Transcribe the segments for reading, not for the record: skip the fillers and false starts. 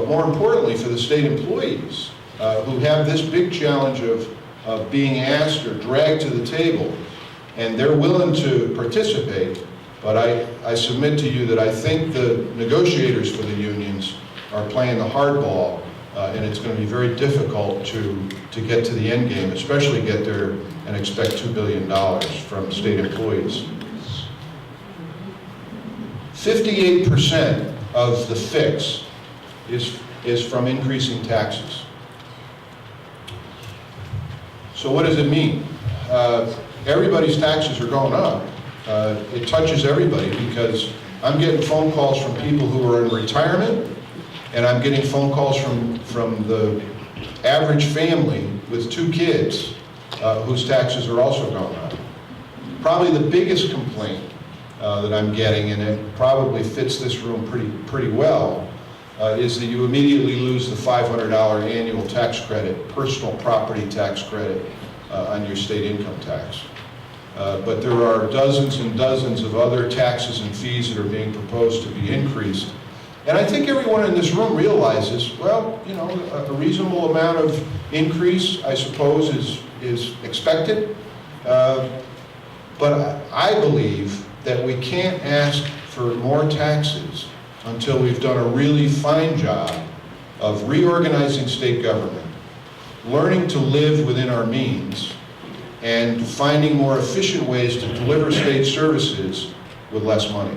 But more importantly, for the state employees who have this big challenge of being asked or dragged to the table, and they're willing to participate, but I submit to you that I think the negotiators for the unions are playing the hardball, and it's going to be very difficult to get to the end game, especially get there and expect $2 billion from state employees. 58% of the fix is from increasing taxes. So what does it mean? Everybody's taxes are going up. It touches everybody because I'm getting phone calls from people who are in retirement, and I'm getting phone calls from the average family with 2 kids whose taxes are also going up. Probably the biggest complaint that I'm getting, and it probably fits this room pretty well, is that you immediately lose the $500 annual tax credit, personal property tax credit on your state income tax. But there are dozens and dozens of other taxes and fees that are being proposed to be increased. And I think everyone in this room realizes, well, you know, a reasonable amount of increase, I suppose, is expected. But I believe that we can't ask for more taxes until we've done a really fine job of reorganizing state government, learning to live within our means, and finding more efficient ways to deliver state services with less money.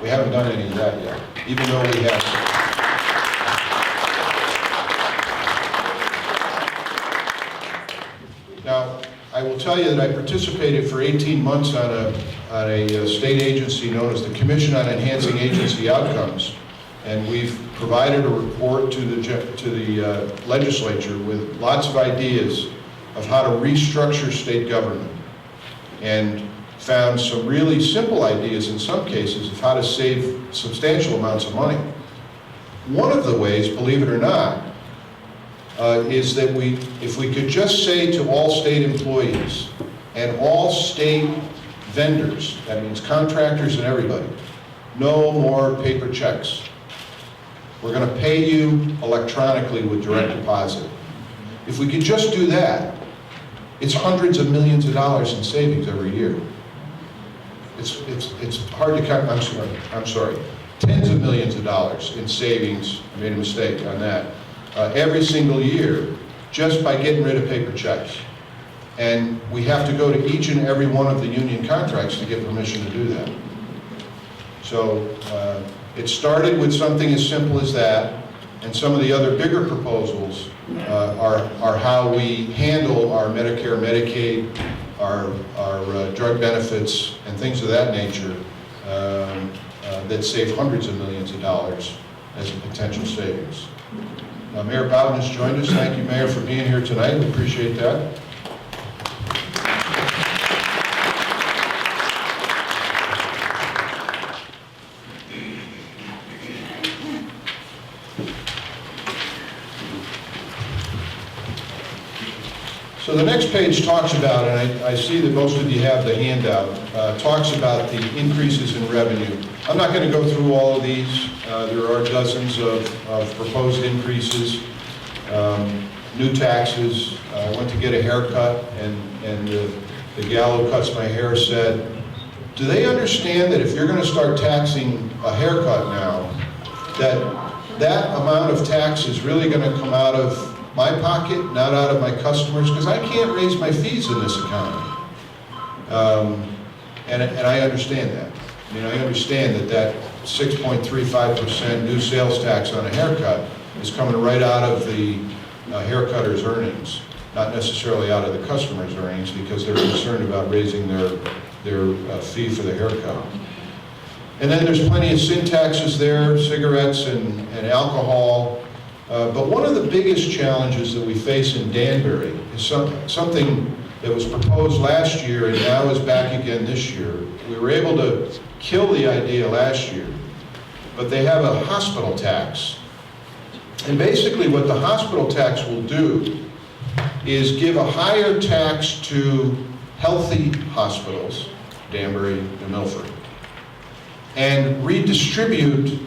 We haven't done any of that yet, even though we have some. Now, I will tell you that I participated for 18 months on a state agency known as the Commission on Enhancing Agency Outcomes, and we've provided a report to the legislature with lots of ideas of how to restructure state government, and found some really simple ideas in some cases of how to save substantial amounts of money. One of the ways, believe it or not, is that if we could just say to all state employees and all state vendors, that means contractors and everybody, no more paper checks. We're going to pay you electronically with direct deposit. If we could just do that, it's hundreds of millions of dollars in savings every year. It's hard to count. I'm sorry, tens of millions of dollars in savings. I made a mistake on that. Every single year, just by getting rid of paper checks. And we have to go to each and every one of the union contracts to get permission to do that. So it started with something as simple as that, and some of the other bigger proposals are how we handle our Medicare, Medicaid, our drug benefits, and things of that nature that save hundreds of millions of dollars as a potential savings. Mayor Bowden has joined us. Thank you, Mayor, for being here tonight. We appreciate that. So the next page talks about, and I see that most of you have the handout, talks about the increases in revenue. I'm not going to go through all of these. There are dozens of proposed increases, new taxes. I went to get a haircut, and the gal who cuts my hair said, do they understand that if you're going to start taxing a haircut now, that amount of tax is really going to come out of my pocket, not out of my customers, because I can't raise my fees in this economy. And I understand that. I mean, I understand that 6.35% new sales tax on a haircut is coming right out of the haircutter's earnings, not necessarily out of the customer's earnings, because they're concerned about raising their fee for the haircut. And then there's plenty of sin taxes there, cigarettes and alcohol. But one of the biggest challenges that we face in Danbury is something that was proposed last year and now is back again this year. We were able to kill the idea last year, but they have a hospital tax. And basically what the hospital tax will do is give a higher tax to healthy hospitals, Danbury and Milford, and redistribute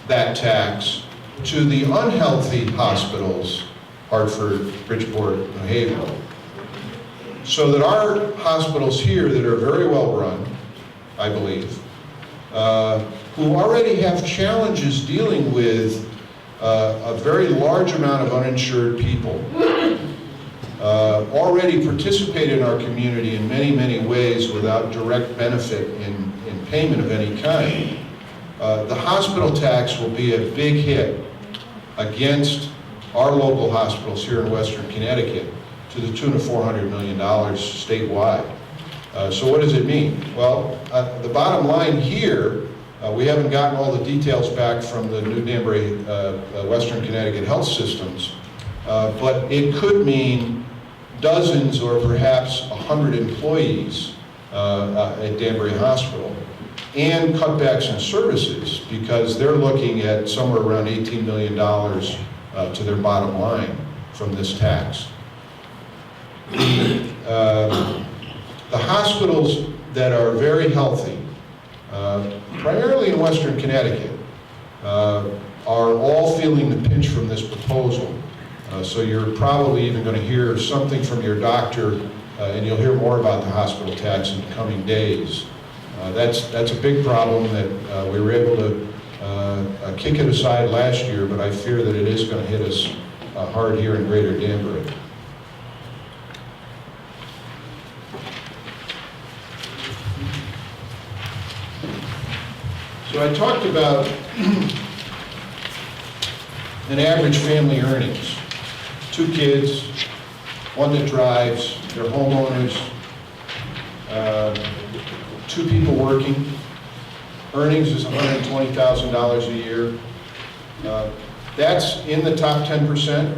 that tax to the unhealthy hospitals, Hartford, Bridgeport, New Haven. So that our hospitals here that are very well run, I believe, who already have challenges dealing with a very large amount of uninsured people, already participate in our community in many, many ways without direct benefit in payment of any kind. The hospital tax will be a big hit against our local hospitals here in Western Connecticut to the tune of $400 million statewide. So what does it mean? Well, the bottom line here, we haven't gotten all the details back from the new Danbury Western Connecticut health systems, but it could mean dozens or perhaps 100 employees at Danbury Hospital, and cutbacks in services, because they're looking at somewhere around $18 million to their bottom line from this tax. The hospitals that are very healthy, primarily in Western Connecticut, are all feeling the pinch from this proposal. So you're probably even going to hear something from your doctor, and you'll hear more about the hospital tax in the coming days. That's a big problem that we were able to kick it aside last year, but I fear that it is going to hit us hard here in Greater Danbury. So I talked about an average family earnings. 2 kids, 1 that drives, they're homeowners, 2 people working. Earnings is $120,000 a year. That's in the top 10%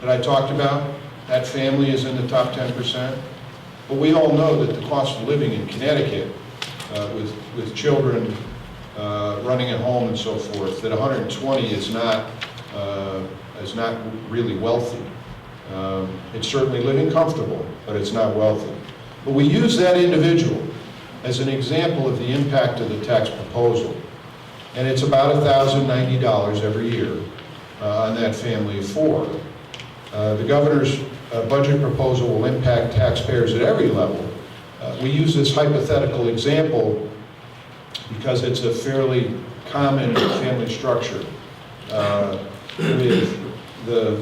that I talked about. That family is in the top 10%. But we all know that the cost of living in Connecticut, with children running at home and so forth, that 120 is not really wealthy. It's certainly living comfortable, but it's not wealthy. But we use that individual as an example of the impact of the tax proposal. And it's about $1,090 every year on that family of 4. The governor's budget proposal will impact taxpayers at every level. We use this hypothetical example because it's a fairly common family structure with the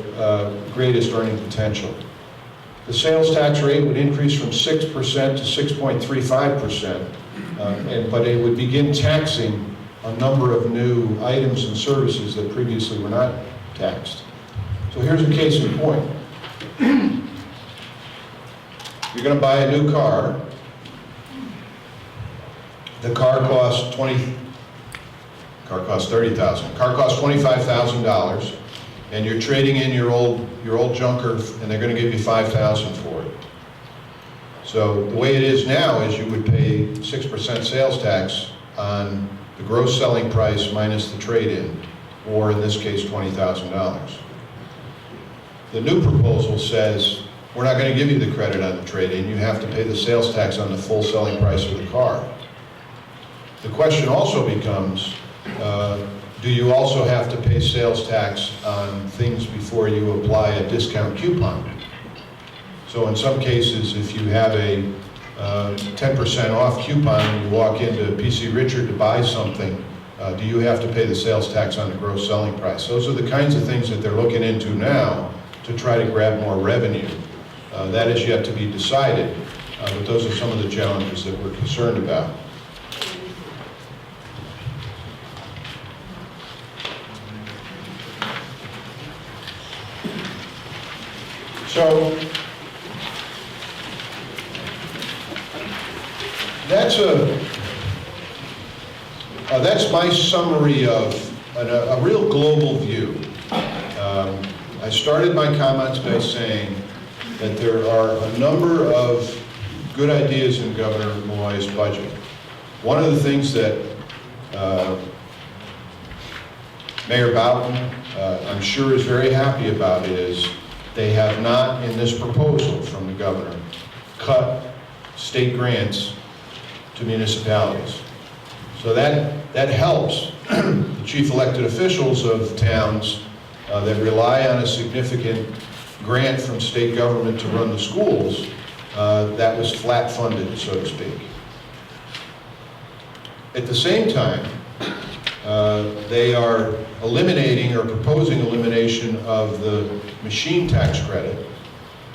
greatest earning potential. The sales tax rate would increase from 6% to 6.35%, but it would begin taxing a number of new items and services that previously were not taxed. So here's a case in point. You're going to buy a new car. The car costs $30,000. Car costs $25,000, and you're trading in your old junker, and they're going to give you $5,000 for it. So the way it is now is you would pay 6% sales tax on the gross selling price minus the trade-in, or in this case, $20,000. The new proposal says, we're not going to give you the credit on the trade-in. You have to pay the sales tax on the full selling price of the car. The question also becomes, do you also have to pay sales tax on things before you apply a discount coupon? So in some cases, if you have a 10% off coupon and you walk into PC Richard to buy something, do you have to pay the sales tax on the gross selling price? Those are the kinds of things that they're looking into now to try to grab more revenue. That is yet to be decided, but those are some of the challenges that we're concerned about. So that's my summary of a real global view. I started my comments by saying that there are a number of good ideas in Governor Malloy's budget. One of the things that Mayor Boughton, I'm sure, is very happy about is they have not, in this proposal from the governor, cut state grants to municipalities. So that helps the chief elected officials of towns that rely on a significant grant from state government to run the schools, that was flat funded, so to speak. At the same time, they are eliminating or proposing elimination of the machine tax credit.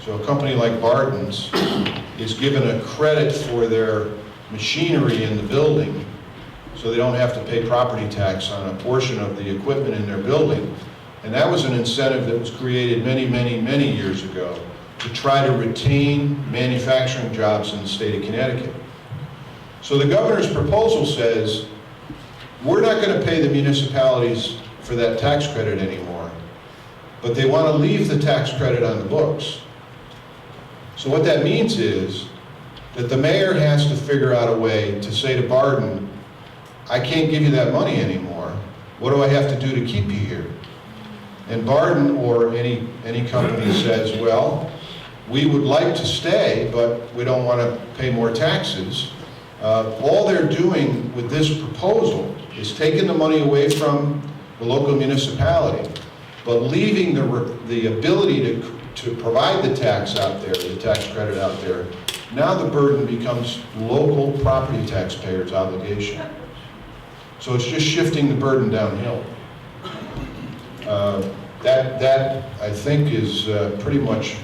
So a company like Barton's is given a credit for their machinery in the building, so they don't have to pay property tax on a portion of the equipment in their building. And that was an incentive that was created many, many, many years ago to try to retain manufacturing jobs in the state of Connecticut. So the governor's proposal says, we're not going to pay the municipalities for that tax credit anymore, but they want to leave the tax credit on the books. So what that means is that the mayor has to figure out a way to say to Barton, I can't give you that money anymore. What do I have to do to keep you here? And Barton or any company says, well, we would like to stay, but we don't want to pay more taxes. All they're doing with this proposal is taking the money away from the local municipality, but leaving the ability to provide the tax out there, the tax credit out there. Now the burden becomes local property taxpayers' obligation. So it's just shifting the burden downhill. That I think is pretty much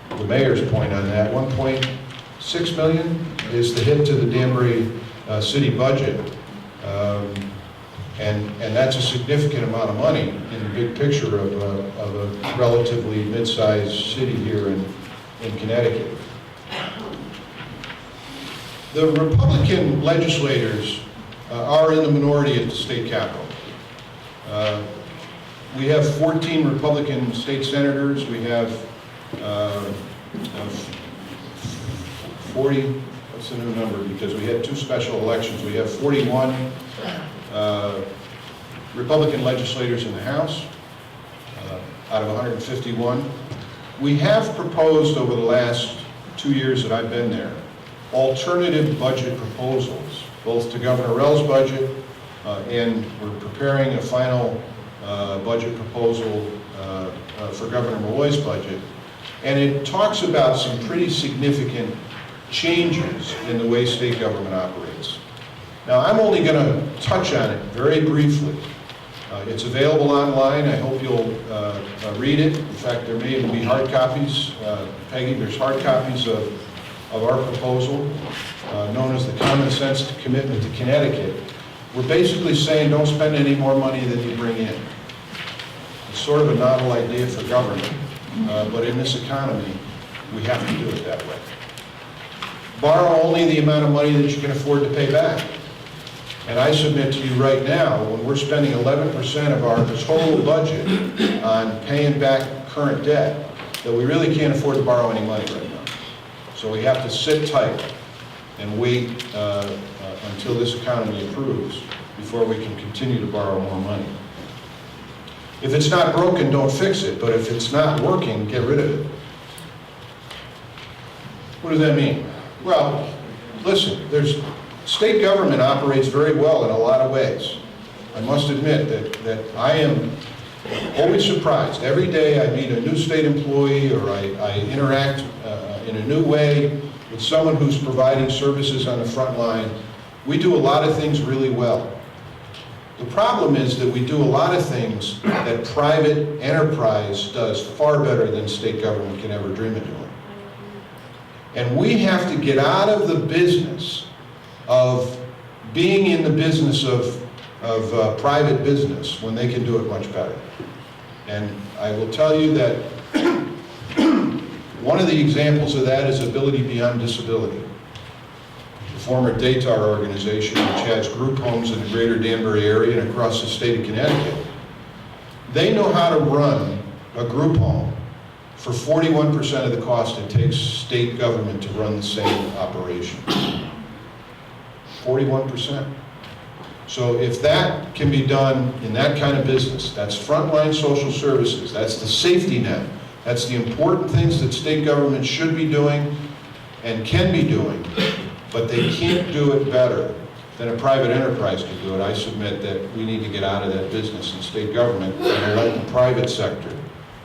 the mayor's point on that. 1.6 million is the hit to the Danbury city budget. And that's a significant amount of money in the big picture of a relatively mid-sized city here in Connecticut. The Republican legislators are in the minority at the state capitol. We have 14 Republican state senators. We have 40, what's the new number? Because we had 2 special elections. We have 41 Republican legislators in the House out of 151. We have proposed over the last 2 years that I've been there alternative budget proposals, both to Governor Rell's budget and we're preparing a final budget proposal for Governor Malloy's budget. And it talks about some pretty significant changes in the way state government operates. Now, I'm only going to touch on it very briefly. It's available online. I hope you'll read it. In fact, there may even be hard copies. Peggy, there's hard copies of our proposal, known as the Common Sense Commitment to Connecticut. We're basically saying don't spend any more money than you bring in. It's sort of a novel idea for government, but in this economy, we have to do it that way. Borrow only the amount of money that you can afford to pay back. And I submit to you right now, when we're spending 11% of our total budget on paying back current debt, that we really can't afford to borrow any money right now. So we have to sit tight and wait until this economy improves before we can continue to borrow more money. If it's not broken, don't fix it, but if it's not working, get rid of it. What does that mean? Well, listen, state government operates very well in a lot of ways. I must admit that I am always surprised. Every day I meet a new state employee or I interact in a new way with someone who's providing services on the front line. We do a lot of things really well. The problem is that we do a lot of things that private enterprise does far better than state government can ever dream of doing. And we have to get out of the business of being in the business of private business when they can do it much better. And I will tell you that one of the examples of that is Ability Beyond Disability, the former DATAR organization which has group homes in the greater Danbury area and across the state of Connecticut. They know how to run a group home for 41% of the cost it takes state government to run the same operation. 41%. So if that can be done in that kind of business, that's frontline social services, that's the safety net, that's the important things that state government should be doing and can be doing, but they can't do it better than a private enterprise could do it. I submit that we need to get out of that business in state government and let the private sector,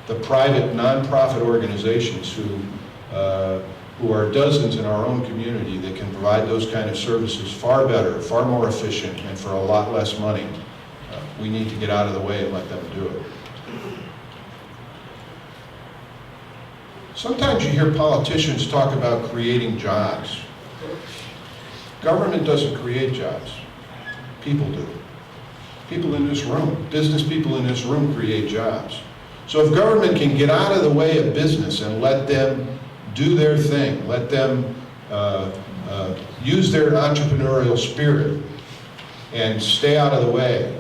the private nonprofit organizations who are dozens in our own community that can provide those kind of services far better, far more efficient, and for a lot less money. We need to get out of the way and let them do it. Sometimes you hear politicians talk about creating jobs. Government doesn't create jobs. People do. People in this room, business people in this room create jobs. So if government can get out of the way of business and let them do their thing, let them use their entrepreneurial spirit and stay out of the way,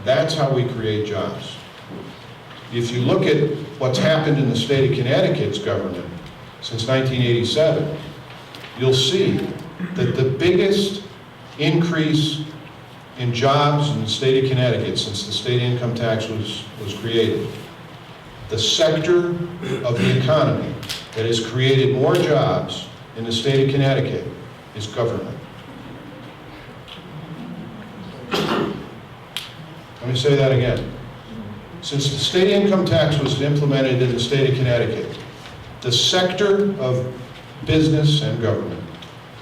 that's how we create jobs. If you look at what's happened in the state of Connecticut's government since 1987, you'll see that the biggest increase in jobs in the state of Connecticut since the state income tax was created, the sector of the economy that has created more jobs in the state of Connecticut is government. Let me say that again. Since the state income tax was implemented in the state of Connecticut, the sector of business and government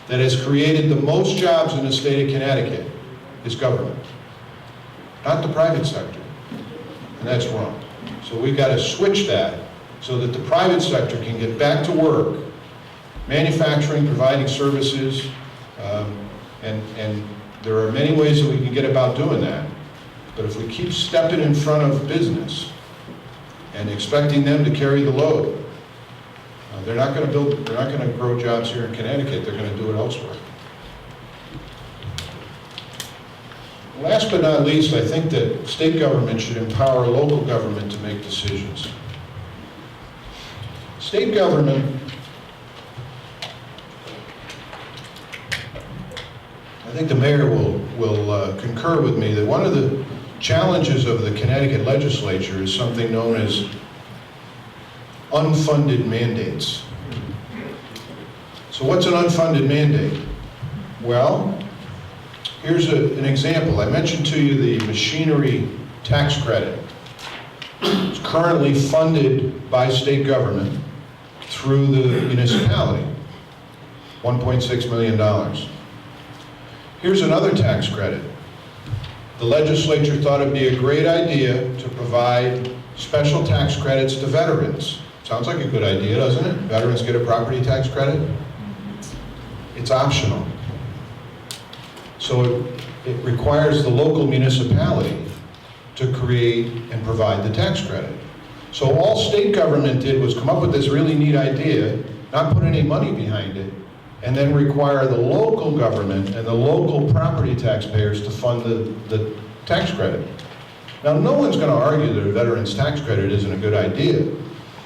that has created the most jobs in the state of Connecticut is government, not the private sector. And that's wrong. So we've got to switch that so that the private sector can get back to work, manufacturing, providing services, and there are many ways that we can get about doing that. But if we keep stepping in front of business and expecting them to carry the load, they're not going to grow jobs here in Connecticut. They're going to do it elsewhere. Last but not least, I think that state government should empower local government to make decisions. State government, I think the mayor will concur with me that one of the challenges of the Connecticut legislature is something known as unfunded mandates. So what's an unfunded mandate? Well, here's an example. I mentioned to you the machinery tax credit. It's currently funded by state government through the municipality, $1.6 million. Here's another tax credit. The legislature thought it'd be a great idea to provide special tax credits to veterans. Sounds like a good idea, doesn't it? Veterans get a property tax credit. It's optional. So it requires the local municipality to create and provide the tax credit. So all state government did was come up with this really neat idea, not put any money behind it, and then require the local government and the local property taxpayers to fund the tax credit. Now, no one's going to argue that a veteran's tax credit isn't a good idea,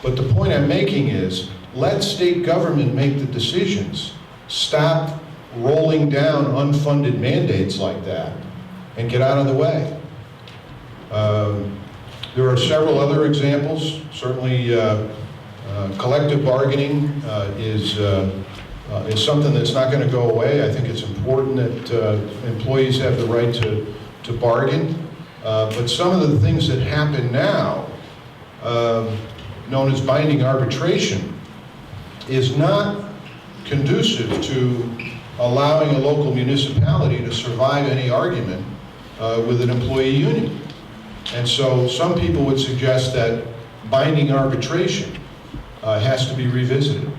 but the point I'm making is, let state government make the decisions. Stop rolling down unfunded mandates like that and get out of the way. There are several other examples. Certainly, collective bargaining is something that's not going to go away. I think it's important that employees have the right to bargain. But some of the things that happen now, known as binding arbitration, is not conducive to allowing a local municipality to survive any argument with an employee union. And so some people would suggest that binding arbitration has to be revisited.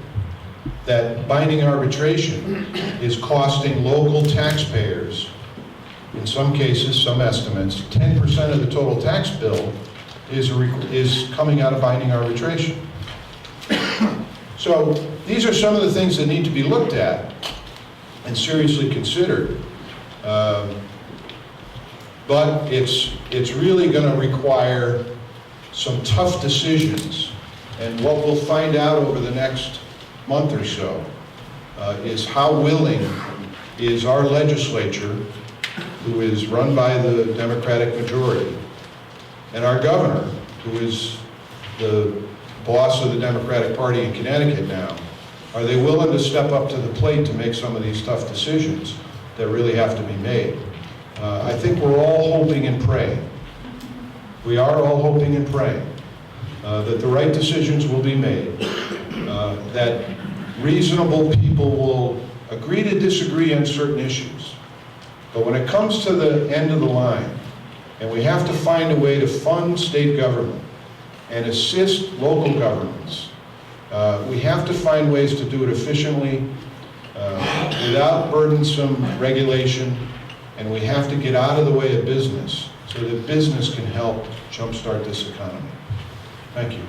That binding arbitration is costing local taxpayers, in some cases, some estimates, 10% of the total tax bill is coming out of binding arbitration. So these are some of the things that need to be looked at and seriously considered. But it's really going to require some tough decisions. And what we'll find out over the next month or so is how willing is our legislature, who is run by the Democratic majority, and our governor, who is the boss of the Democratic Party in Connecticut now, are they willing to step up to the plate to make some of these tough decisions? that really have to be made. I think we're all hoping and praying. We are all hoping and praying that the right decisions will be made, that reasonable people will agree to disagree on certain issues. But when it comes to the end of the line, and we have to find a way to fund state government and assist local governments, we have to find ways to do it efficiently, without burdensome regulation, and we have to get out of the way of business so that business can help jumpstart this economy. Thank you.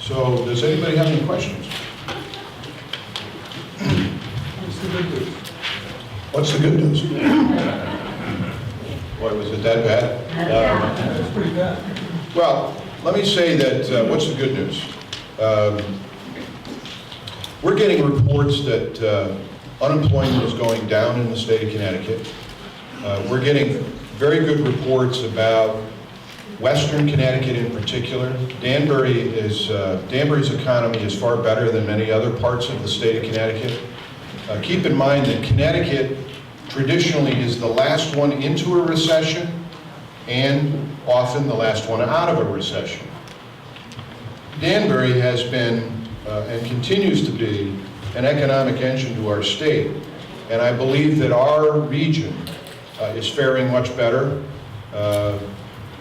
So, does anybody have any questions? What's the good news? What's the good news? Boy, was it that bad? It's pretty bad. Well, let me say that, what's the good news? We're getting reports that unemployment is going down in the state of Connecticut. We're getting very good reports about Western Connecticut in particular. Danbury's economy is far better than many other parts of the state of Connecticut. Keep in mind that Connecticut traditionally is the last one into a recession and often the last one out of a recession. Danbury has been and continues to be an economic engine to our state, and I believe that our region is faring much better.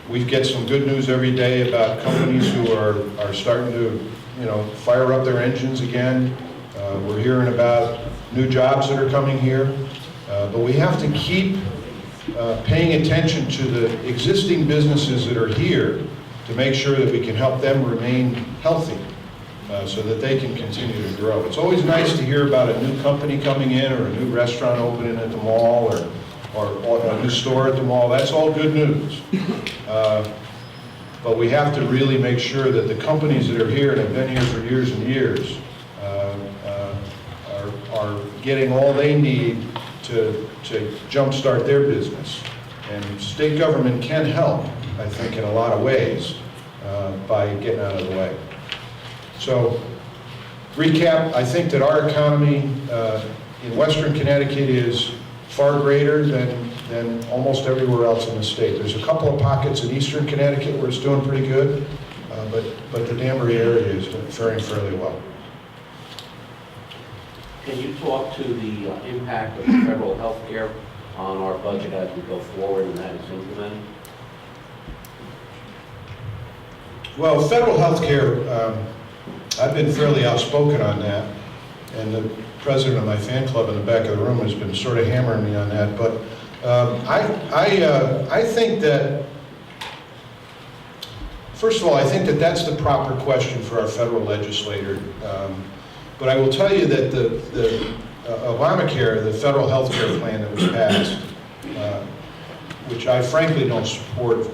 We get some good news every day about companies who are starting to, fire up their engines again. We're hearing about new jobs that are coming here, but we have to keep paying attention to the existing businesses that are here to make sure that we can help them remain healthy so that they can continue to grow. It's always nice to hear about a new company coming in or a new restaurant opening at the mall or a new store at the mall. That's all good news. But we have to really make sure that the companies that are here and have been here for years and years are getting all they need to jumpstart their business. And state government can help, I think, in a lot of ways by getting out of the way. So, recap, I think that our economy in Western Connecticut is far greater than almost everywhere else in the state. There's a couple of pockets in Eastern Connecticut where it's doing pretty good, but the Danbury area is faring fairly well. Can you talk to the impact of federal health care on our budget as we go forward and that is implemented? Well, federal health care, I've been fairly outspoken on that, and the president of my fan club in the back of the room has been sort of hammering me on that, but I think that, first of all, I think that that's the proper question for our federal legislator. But I will tell you that the Obamacare, the federal health care plan that was passed, which I frankly don't support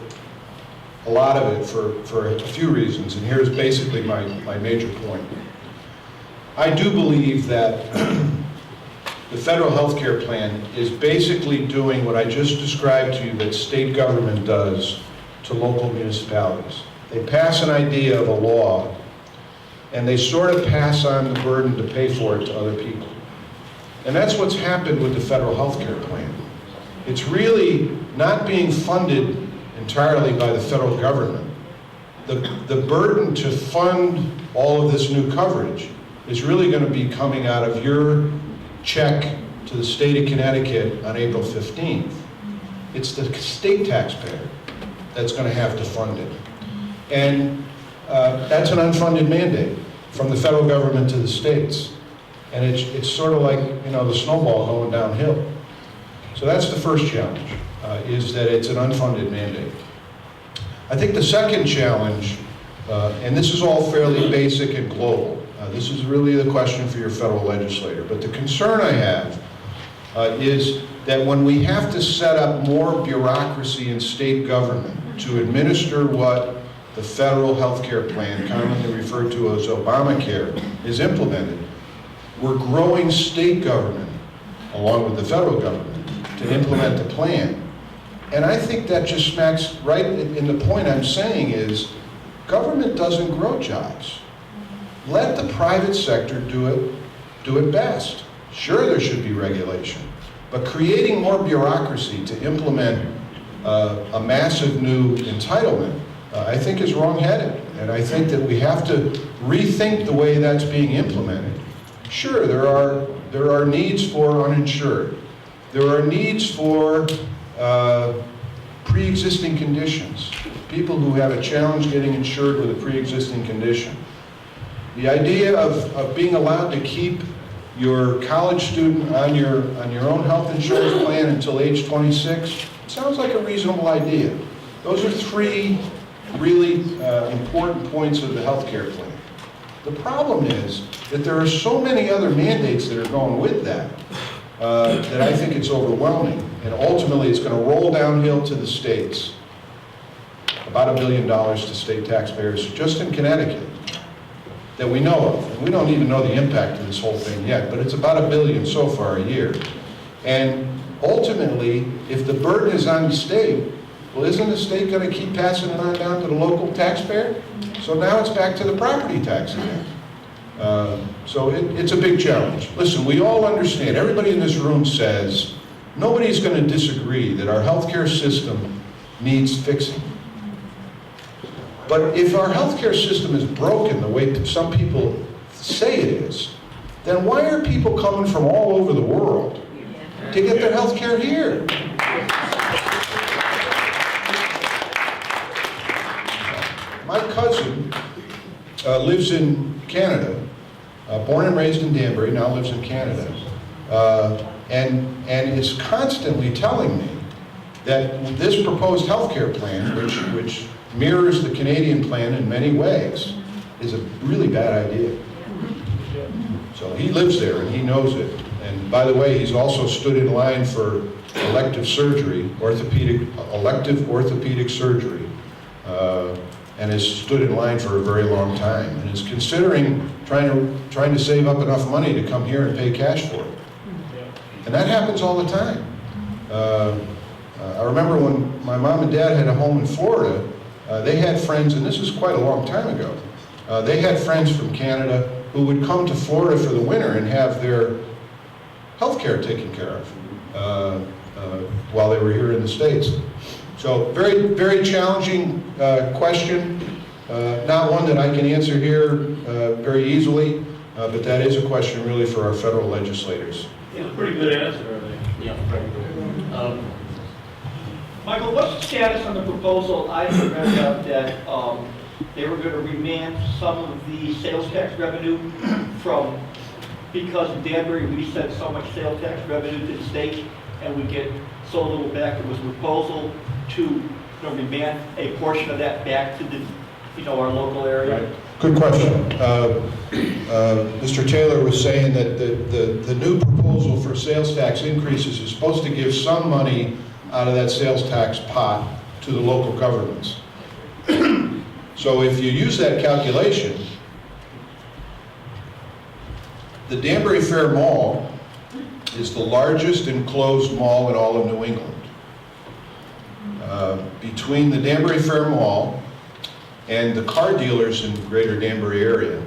a lot of it for a few reasons, and here's basically my major point. I do believe that the federal health care plan is basically doing what I just described to you that state government does to local municipalities. They pass an idea of a law, and they sort of pass on the burden to pay for it to other people. And that's what's happened with the federal health care plan. It's really not being funded entirely by the federal government. The burden to fund all of this new coverage is really going to be coming out of your check to the state of Connecticut on April 15th. It's the state taxpayer that's going to have to fund it. And that's an unfunded mandate from the federal government to the states. And it's sort of like, the snowball going downhill. So that's the first challenge, is that it's an unfunded mandate. I think the second challenge, and this is all fairly basic and global, this is really the question for your federal legislator, but the concern I have is that when we have to set up more bureaucracy in state government to administer what the federal health care plan, commonly referred to as Obamacare, is implemented, we're growing state government, along with the federal government, to implement the plan. And I think that just smacks right in the point I'm saying is, government doesn't grow jobs. Let the private sector do it best. Sure, there should be regulation, but creating more bureaucracy to implement a massive new entitlement, I think is wrong-headed. And I think that we have to rethink the way that's being implemented. Sure, there are needs for uninsured. There are needs for pre-existing conditions, people who have a challenge getting insured with a pre-existing condition. The idea of being allowed to keep your college student on your own health insurance plan until age 26 sounds like a reasonable idea. Those are three really important points of the health care plan. The problem is that there are so many other mandates that are going with that that I think it's overwhelming. And ultimately, it's going to roll downhill to the states. About $1 billion to state taxpayers just in Connecticut that we know of. And we don't even know the impact of this whole thing yet, but it's about $1 billion so far a year. And ultimately, if the burden is on the state, well, isn't the state going to keep passing it on down to the local taxpayer? So now it's back to the property tax again. So it's a big challenge. Listen, we all understand, everybody in this room says, nobody's going to disagree that our healthcare system needs fixing. But if our healthcare system is broken the way some people say it is, then why are people coming from all over the world to get their healthcare here? My cousin lives in Canada, born and raised in Danbury, now lives in Canada, and is constantly telling me that this proposed healthcare plan, which mirrors the Canadian plan in many ways, is a really bad idea. So he lives there and he knows it. And by the way, he's also stood in line for elective surgery, elective orthopedic surgery, and has stood in line for a very long time, and is considering trying to save up enough money to come here and pay cash for it. And that happens all the time. I remember when my mom and dad had a home in Florida, they had friends, and this is quite a long time ago, they had friends from Canada who would come to Florida for the winter and have their health care taken care of while they were here in the States. So very, very challenging question, not one that I can answer here very easily, but that is a question really for our federal legislators. It's a pretty good answer, I think. Yeah, very good. Michael, what's the status on the proposal? I read out that they were going to remand some of the sales tax revenue because in Danbury we sent so much sales tax revenue to the state and we get so little back. There was a proposal to remand a portion of that back to the, our local area. Right. Good question. Mr. Taylor was saying that the new proposal for sales tax increases is supposed to give some money out of that sales tax pot to the local governments. So if you use that calculation, the Danbury Fair Mall is the largest enclosed mall in all of New England. Between the Danbury Fair Mall and the car dealers in the greater Danbury area,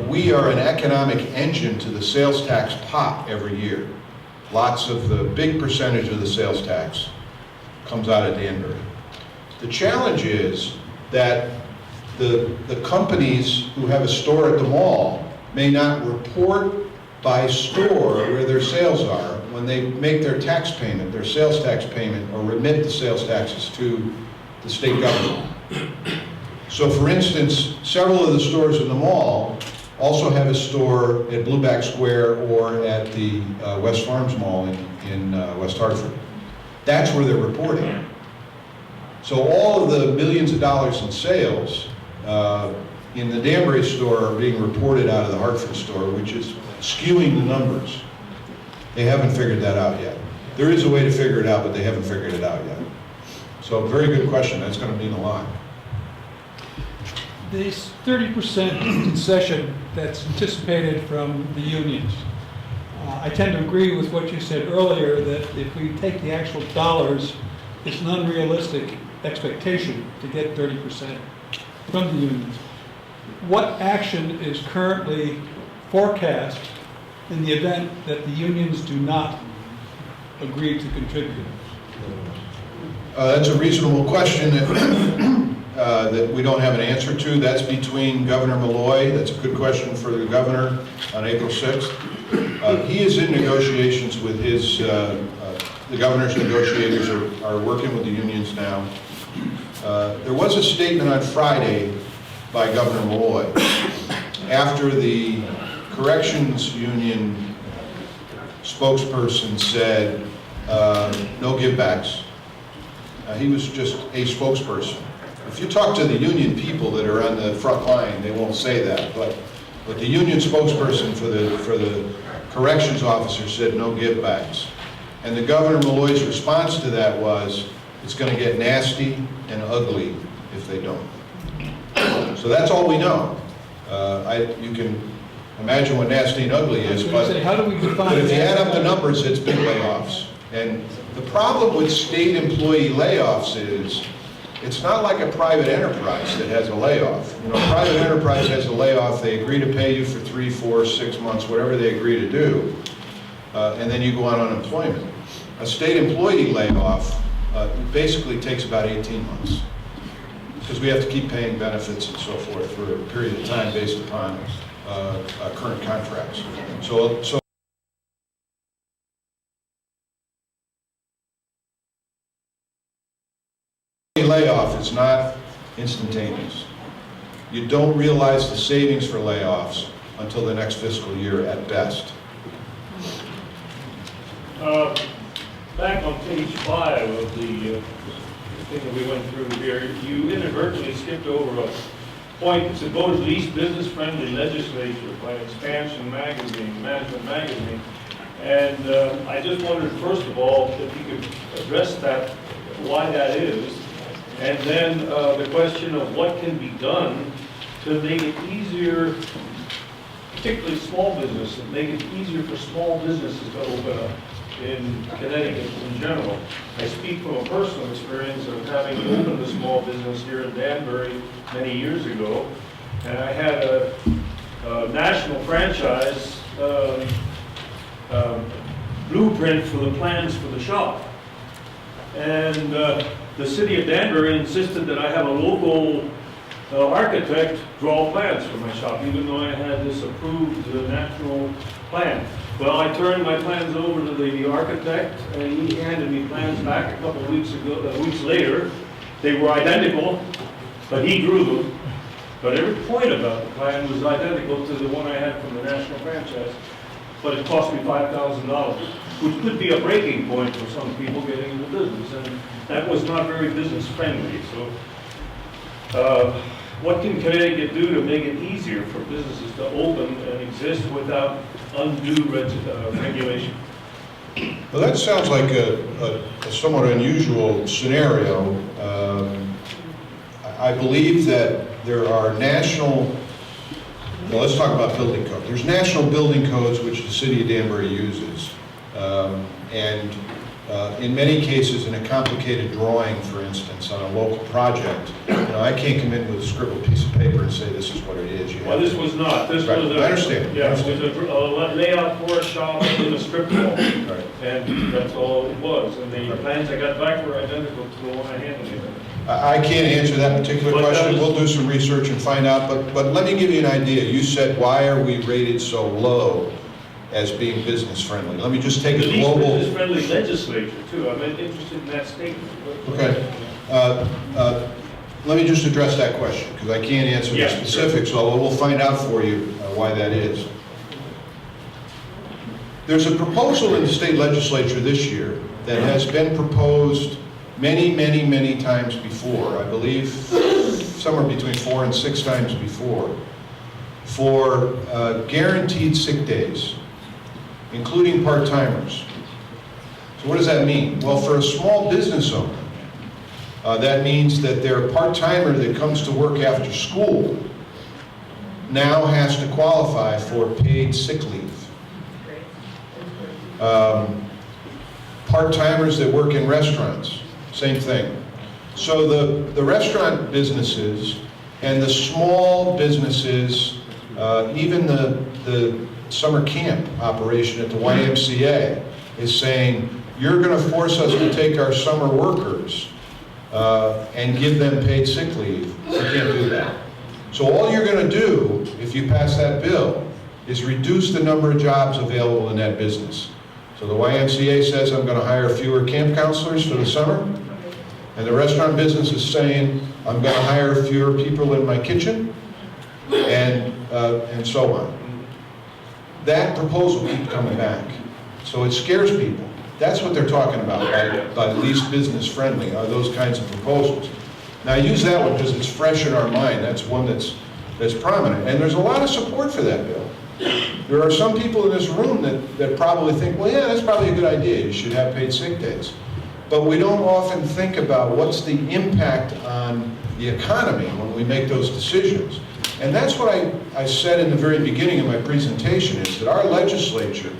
we are an economic engine to the sales tax pot every year. Lots of the big percentage of the sales tax comes out of Danbury. The challenge is that the companies who have a store at the mall may not report by store where their sales are when they make their tax payment, their sales tax payment, or remit the sales taxes to the state government. So for instance, several of the stores in the mall also have a store at Blueback Square or at the West Farms Mall in West Hartford. That's where they're reporting. So all of the millions of dollars in sales in the Danbury store are being reported out of the Hartford store, which is skewing the numbers. They haven't figured that out yet. There is a way to figure it out, but they haven't figured it out yet. So very good question. That's going to mean a lot. This 30% concession that's anticipated from the unions, I tend to agree with what you said earlier, that if we take the actual dollars, it's an unrealistic expectation to get 30% from the unions. What action is currently forecast in the event that the unions do not agree to contribute? That's a reasonable question that we don't have an answer to. That's between Governor Malloy. That's a good question for the governor on April 6th. He is in negotiations with his, the governor's negotiators are working with the unions now. There was a statement on Friday by Governor Malloy after the corrections union spokesperson said no givebacks. He was just a spokesperson. If you talk to the union people that are on the front line, they won't say that, but the union spokesperson for the corrections officer said no givebacks. And the Governor Malloy's response to that was, it's going to get nasty and ugly if they don't. So that's all we know. You can imagine what nasty and ugly is, but how do we define if you add up the numbers, it's big layoffs. And the problem with state employee layoffs is, it's not like a private enterprise that has a layoff. You know, a private enterprise has a layoff, they agree to pay you for 3, 4, 6 months, whatever they agree to do, and then you go on unemployment. A state employee layoff basically takes about 18 months, because we have to keep paying benefits and so forth for a period of time based upon current contracts. So layoff is not instantaneous. You don't realize the savings for layoffs until the next fiscal year at best. Back on page 5 of the thing that we went through here, you inadvertently skipped over a point that said voted least business-friendly legislature by Expansion Magazine, Management Magazine. And I just wondered, first of all, if you could address that, why that is. And then the question of what can be done to make it easier, particularly small businesses, make it easier for small businesses to open up in Connecticut in general. I speak from a personal experience of having opened a small business here in Danbury many years ago, and I had a national franchise blueprint for the plans for the shop. And the city of Danbury insisted that I have a local architect draw plans for my shop, even though I had this approved national plan. Well, I turned my plans over to the architect, and he handed me plans back a couple of weeks later. They were identical, but he drew them. But every point about the plan was identical to the one I had from the national franchise. But it cost me $5,000, which could be a breaking point for some people getting into business, and that was not very business friendly. So, what can Connecticut do to make it easier for businesses to open and exist without undue regulation? Well, that sounds like a somewhat unusual scenario. I believe that there are national, well, let's talk about building code. There's national building codes which the city of Danbury uses. In many cases, in a complicated drawing, for instance, on a local project, I can't come in with a scribbled piece of paper and say this is what it is. Well, this was not. This right. was I understand. Yeah, it was a layout for a shop in a strip mall, Right. and that's all it was. And the plans I got back were identical to the one I handed you. I can't answer that particular But question. We'll do some research and find out. But let me give you an idea. You said, why are we rated so low as being business friendly? Let me just take a global. The least business friendly legislature too. I'm interested in that statement. Okay. Let me just address that question because I can't answer the specifics. So we'll find out for you why that is. There's a proposal in the state legislature this year that has been proposed many, many, many times before. I believe somewhere between 4 and 6 times before, for guaranteed sick days, including part-timers. So what does that mean? Well, for a small business owner, that means that their part-timer that comes to work after school now has to qualify for paid sick leave. Part-timers that work in restaurants, same thing. So the restaurant businesses and the small businesses, even the summer camp operation at the YMCA is saying, you're going to force us to take our summer workers and give them paid sick leave. You can't do that. So all you're going to do, if you pass that bill, is reduce the number of jobs available in that business. So the YMCA says, I'm going to hire fewer camp counselors for the summer, and the restaurant business is saying, I'm going to hire fewer people in my kitchen, and so on. That proposal keeps coming back. So it scares people. That's what they're talking about by least business friendly, are those kinds of proposals. Now I use that one because it's fresh in our mind. That's one that's prominent. And there's a lot of support for that bill. There are some people in this room that probably think, well, yeah, that's probably a good idea. You should have paid sick days. But we don't often think about what's the impact on the economy when we make those decisions. And that's what I said in the very beginning of my presentation, is that our legislature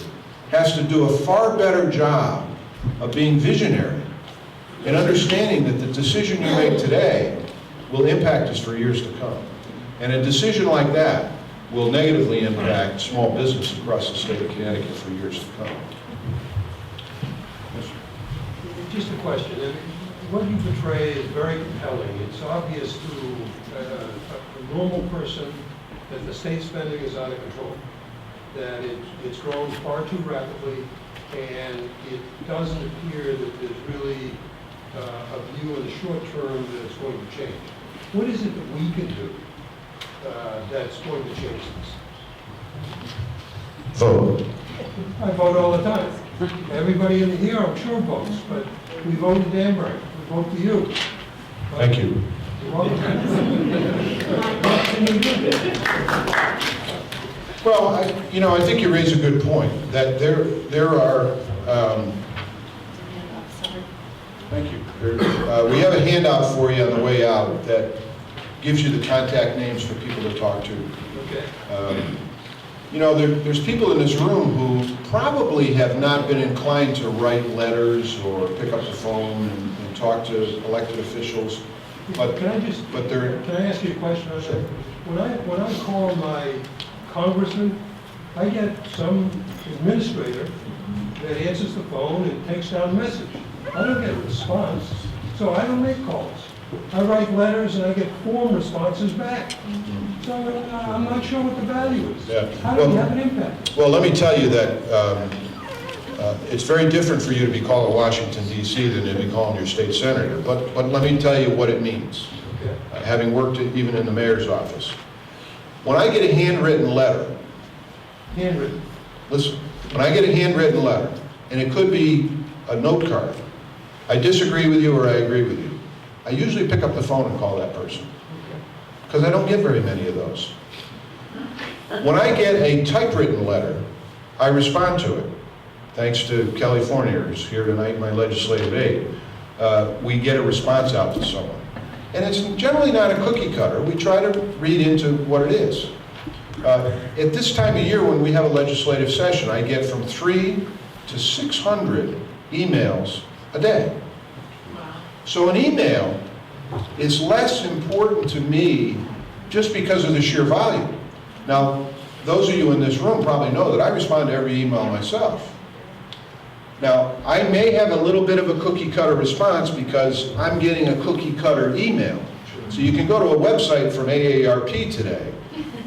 has to do a far better job of being visionary and understanding that the decision you make today will impact us for years to come. And a decision like that will negatively impact small business across the state of Connecticut for years to come. Just a question. What you portray is very compelling. It's obvious to a normal person that the state spending is out of control, that it's grown far too rapidly, and it doesn't appear that there's really a view in the short term that it's going to change. What is it that we can do that's going to change this? Vote. I vote all the time. Everybody in here, I'm sure, votes, but we vote in Danbury. We vote for you. Thank you. You're welcome. Well, I think you raise a good point, that there are, thank you. We have a handout for you on the way out that gives you the contact names for people to talk to. Okay. There's people in this room who probably have not been inclined to write letters or pick up the phone and talk to elected officials. But Can I ask you a question on that? When I call my congressman, I get some administrator that answers the phone and takes down a message. I don't get a response, so I don't make calls. I write letters and I get form responses back. So I'm not sure what the value is. Yeah. How do you have an impact? Well, let me tell you that it's very different for you to be calling Washington, D.C. than to be calling your state senator. But let me tell you what it means, Okay. having worked even in the mayor's office. When I get a handwritten letter, Handwritten. listen, when I get a handwritten letter, and it could be a note card, I disagree with you or I agree with you, I usually pick up the phone and call that person, because I don't get very many of those. When I get a typewritten letter, I respond to it. Thanks to Kelly Fournier, who's here tonight, my legislative aide. We get a response out to someone. And it's generally not a cookie cutter. We try to read into what it is. At this time of year when we have a legislative session, I get from 300 to 600 emails a day. So an email is less important to me just because of the sheer volume. Now, those of you in this room probably know that I respond to every email myself. Now, I may have a little bit of a cookie cutter response because I'm getting a cookie cutter email. So you can go to a website from AARP today,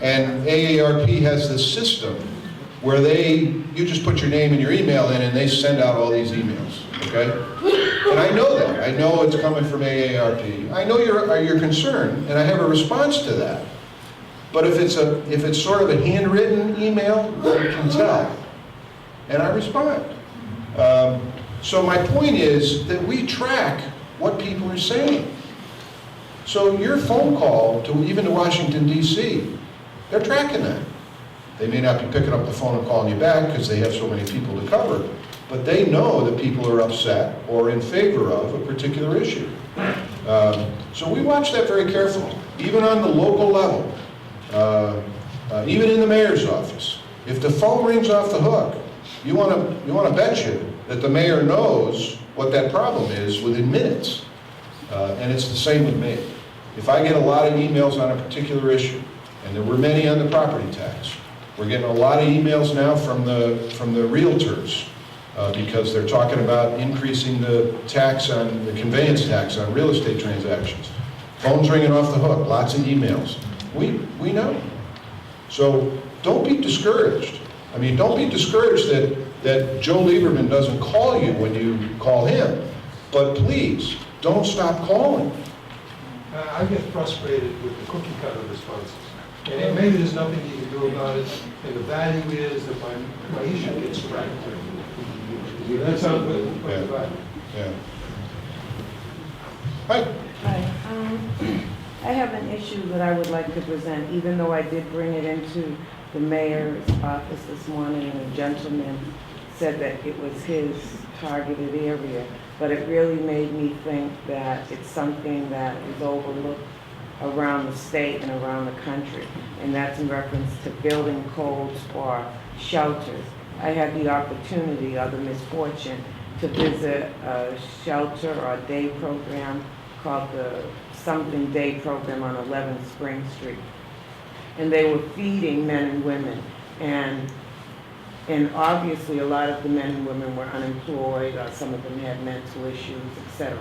and AARP has this system where you just put your name and your email in and they send out all these emails, okay? And I know that. I know it's coming from AARP. I know your concern, and I have a response to that. But if it's sort of a handwritten email, I can tell, and I respond. So my point is that we track what people are saying. So your phone call even to Washington, D.C., they're tracking that. They may not be picking up the phone and calling you back because they have so many people to cover, but they know that people are upset or in favor of a particular issue. So we watch that very carefully, even on the local level, even in the mayor's office. If the phone rings off the hook, you want to bet you that the mayor knows what that problem is within minutes. And it's the same with me. If I get a lot of emails on a particular issue, and there were many on the property tax, we're getting a lot of emails now from the realtors because they're talking about increasing the tax on, the conveyance tax on real estate transactions. Phones ringing off the hook, lots of emails. We know. So don't be discouraged. I mean, don't be discouraged that Joe Lieberman doesn't call you when you call him, but please, don't stop calling. I get frustrated with the cookie cutter responses. And maybe there's nothing you can do about it, and the value is that my issue gets corrected. That's how good. Yeah. Hi. Hi, I have an issue that I would like to present, even though I did bring it into the mayor's office this morning, and a gentleman said that it was his targeted area, but it really made me think that it's something that is overlooked around the state and around the country, and that's in reference to building codes for shelters. I had the opportunity, or the misfortune, to visit a shelter or a day program called the Something Day Program on 11th Spring Street. And they were feeding men and women. And obviously a lot of the men and women were unemployed, or some of them had mental issues, etc.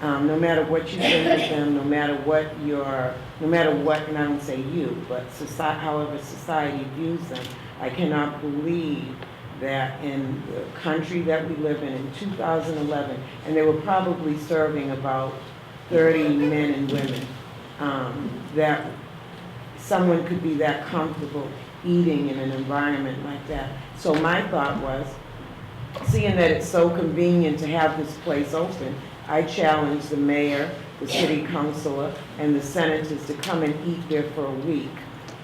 No matter what you say to them, no matter what, and I don't say you, but however society views them, I cannot believe that in the country that we live in 2011, and they were probably serving about 30 men and women, that someone could be that comfortable eating in an environment like that. So my thought was, seeing that it's so convenient to have this place open, I challenged the mayor, the city councilor, and the senators to come and eat there for a week.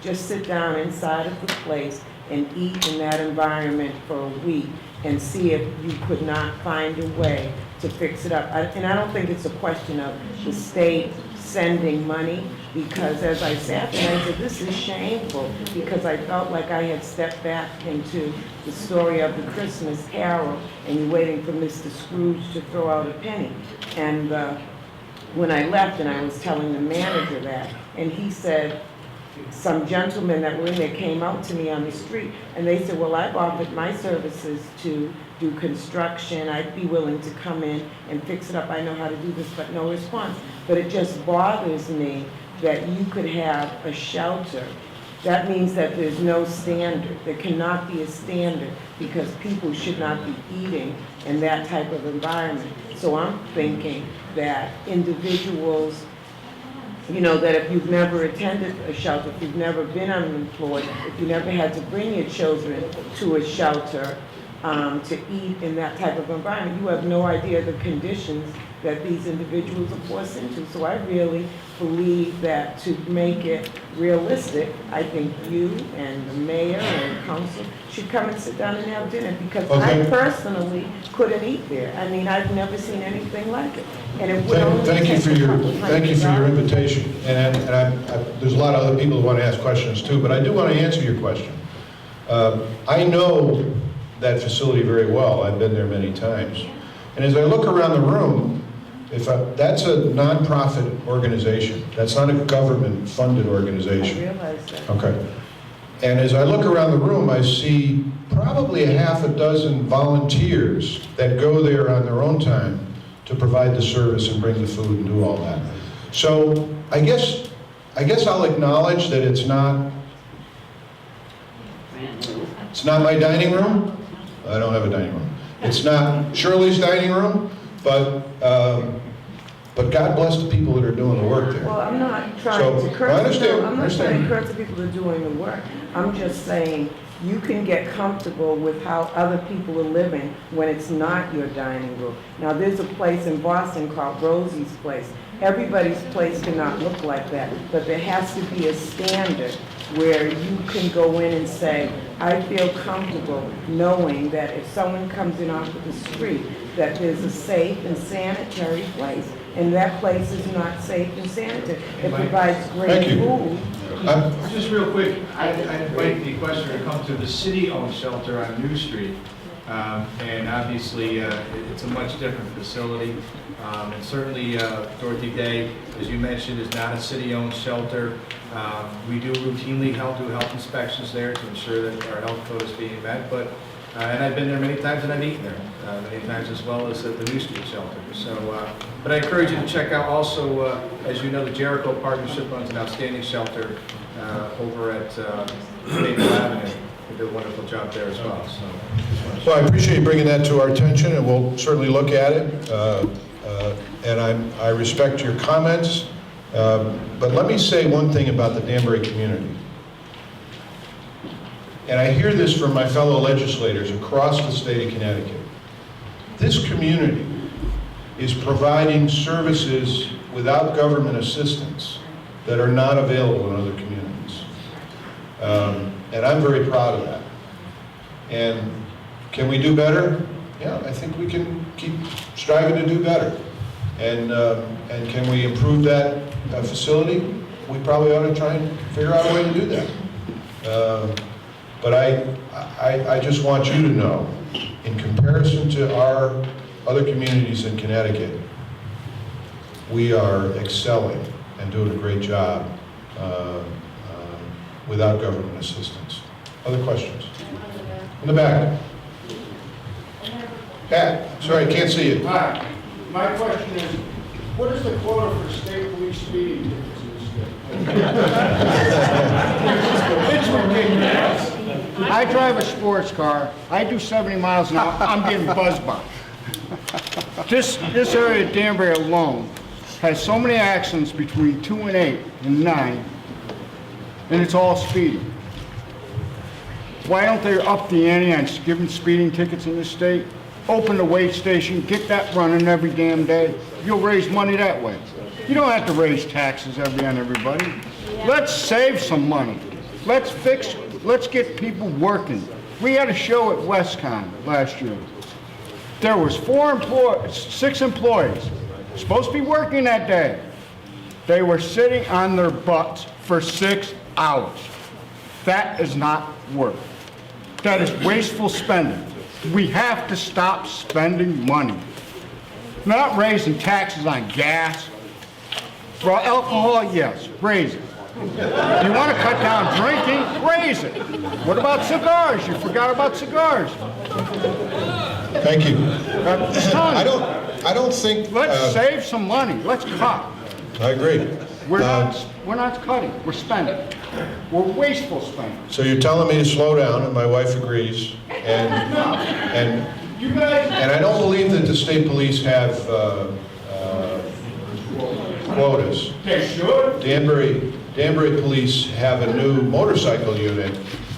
Just sit down inside of the place and eat in that environment for a week and see if you could not find a way to fix it up. And I don't think it's a question of the state sending money, because as I sat there, I said, this is shameful, because I felt like I had stepped back into the story of the Christmas Carol, and you're waiting for Mr. Scrooge to throw out a penny. And when I left, and I was telling the manager that, and he said, some gentlemen that were in there came out to me on the street, and they said, well, I've offered my services to do construction. I'd be willing to come in and fix it up. I know how to do this, but no response. But it just bothers me that you could have a shelter. That means that there's no standard. There cannot be a standard, because people should not be eating in that type of environment. So I'm thinking that individuals, you know, that if you've never attended a shelter, if you've never been unemployed, if you never had to bring your children to a shelter to eat in that type of environment, you have no idea the conditions that these individuals are forced into. So I really believe that to make it realistic, I think you and the mayor and the council should come and sit down and have dinner, because Okay. I personally couldn't eat there. I mean, I've never seen anything like it. And it would only Thank you take for a your couple $100. invitation. And there's a lot of other people who want to ask questions too, but I do want to answer your question. I know that facility very well. I've been there many times. And as I look around the room, that's a nonprofit organization. That's not a government-funded I organization. realize that. Okay. And as I look around the room, I see probably a half a dozen volunteers that go there on their own time to provide the service and bring the food and do all that. So I guess I'll acknowledge that it's not my dining room. I don't have a dining room. It's not Shirley's dining room, but God bless the people that are doing the work there. Well, I'm not trying So, to I curse, understand, no, I'm not understand. trying to curse the people that are doing the work. I'm just saying, you can get comfortable with how other people are living when it's not your dining room. Now, there's a place in Boston called Rosie's Place. Everybody's place cannot look like that, but there has to be a standard where you can go in and say, I feel comfortable knowing that if someone comes in off of the street, that there's a safe and sanitary place. and that place is not safe and sanitary. It Mike. provides Thank great you. food. Just real quick, I invite the questioner to come to the city-owned shelter on New Street. And obviously, it's a much different facility. And certainly, Dorothy Day, as you mentioned, is not a city-owned shelter. We do routinely do health inspections there to ensure that our health code is being met. But and I've been there many times, and I've eaten there many times, as well as at the New Street shelter. So, but I encourage you to check out also, as you know, the Jericho Partnership runs an outstanding shelter over at Maple Avenue. They do a wonderful job there as well. So, Well, I appreciate you bringing that to our attention, and we'll certainly look at it. And I respect your comments. But let me say one thing about the Danbury community. And I hear this from my fellow legislators across the state of Connecticut. This community is providing services without government assistance that are not available in other communities. And I'm very proud of that. And can we do better? Yeah, I think we can keep striving to do better. And can we improve that facility? We probably ought to try and figure out a way to do that. But I just want you to know, in comparison to our other communities in Connecticut, we are excelling and doing a great job without government assistance. Other questions? In the back. Pat, sorry, I can't see you. Hi, my question is, what is the quota for state police speeding tickets in the state? It's ridiculous. I drive a sports car, I do 70 miles an hour, I'm getting buzzed by. This area of Danbury alone has so many accidents between 2 and 8 and 9, and it's all speeding. Why don't they up the ante on giving speeding tickets in this state? Open the weigh station, get that running every damn day. You'll raise money that way. You don't have to raise taxes on everybody. Let's save some money. Let's get people working. We had a show at WestCon last year. There was 6 employees supposed to be working that day. They were sitting on their butts for 6 hours. That is not work. That is wasteful spending. We have to stop spending money. Not raising taxes on gas. For alcohol, yes, raise it. You want to cut down drinking, raise it. What about cigars? You forgot about cigars. Thank you. I don't think. Let's save some money. Let's cut. I agree. We're not cutting. We're spending. We're wasteful spending. So you're telling me to slow down, and my wife agrees. And You guys. and I don't believe that the state police have quotas. They should. Danbury police have a new motorcycle unit,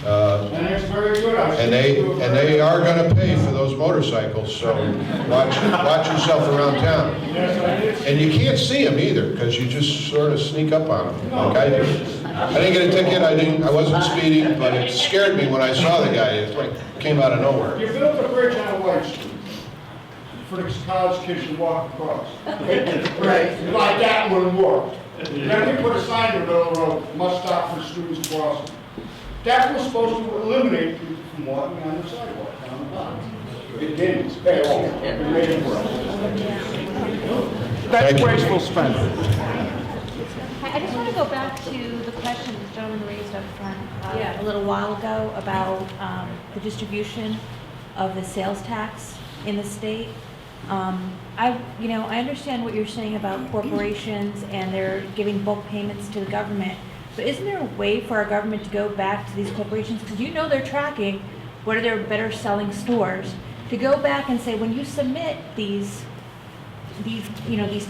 And it's very good. and they are going to pay for those motorcycles. So watch yourself around town. Yes, I did. And you can't see them either, because you just sort of sneak up on them, like I do. I didn't get a ticket, I wasn't speeding, but it scared me when I saw the guy. It like came out of nowhere. You built a bridge on White Street for the college kids to walk across. Right. Like that wouldn't work. Then we put a sign in the middle of the road, must stop for students crossing. That was supposed to eliminate people from walking on the sidewalk down the bottom. It didn't, at all. It made it worse. That's Thank you. wasteful spending. I just want to go back to the question the gentleman raised up front a little while ago about the distribution of the sales tax in the state. I understand what you're saying about corporations and they're giving bulk payments to the government, but isn't there a way for our government to go back to these corporations, because you know they're tracking what are their better selling stores, to go back and say, when you submit these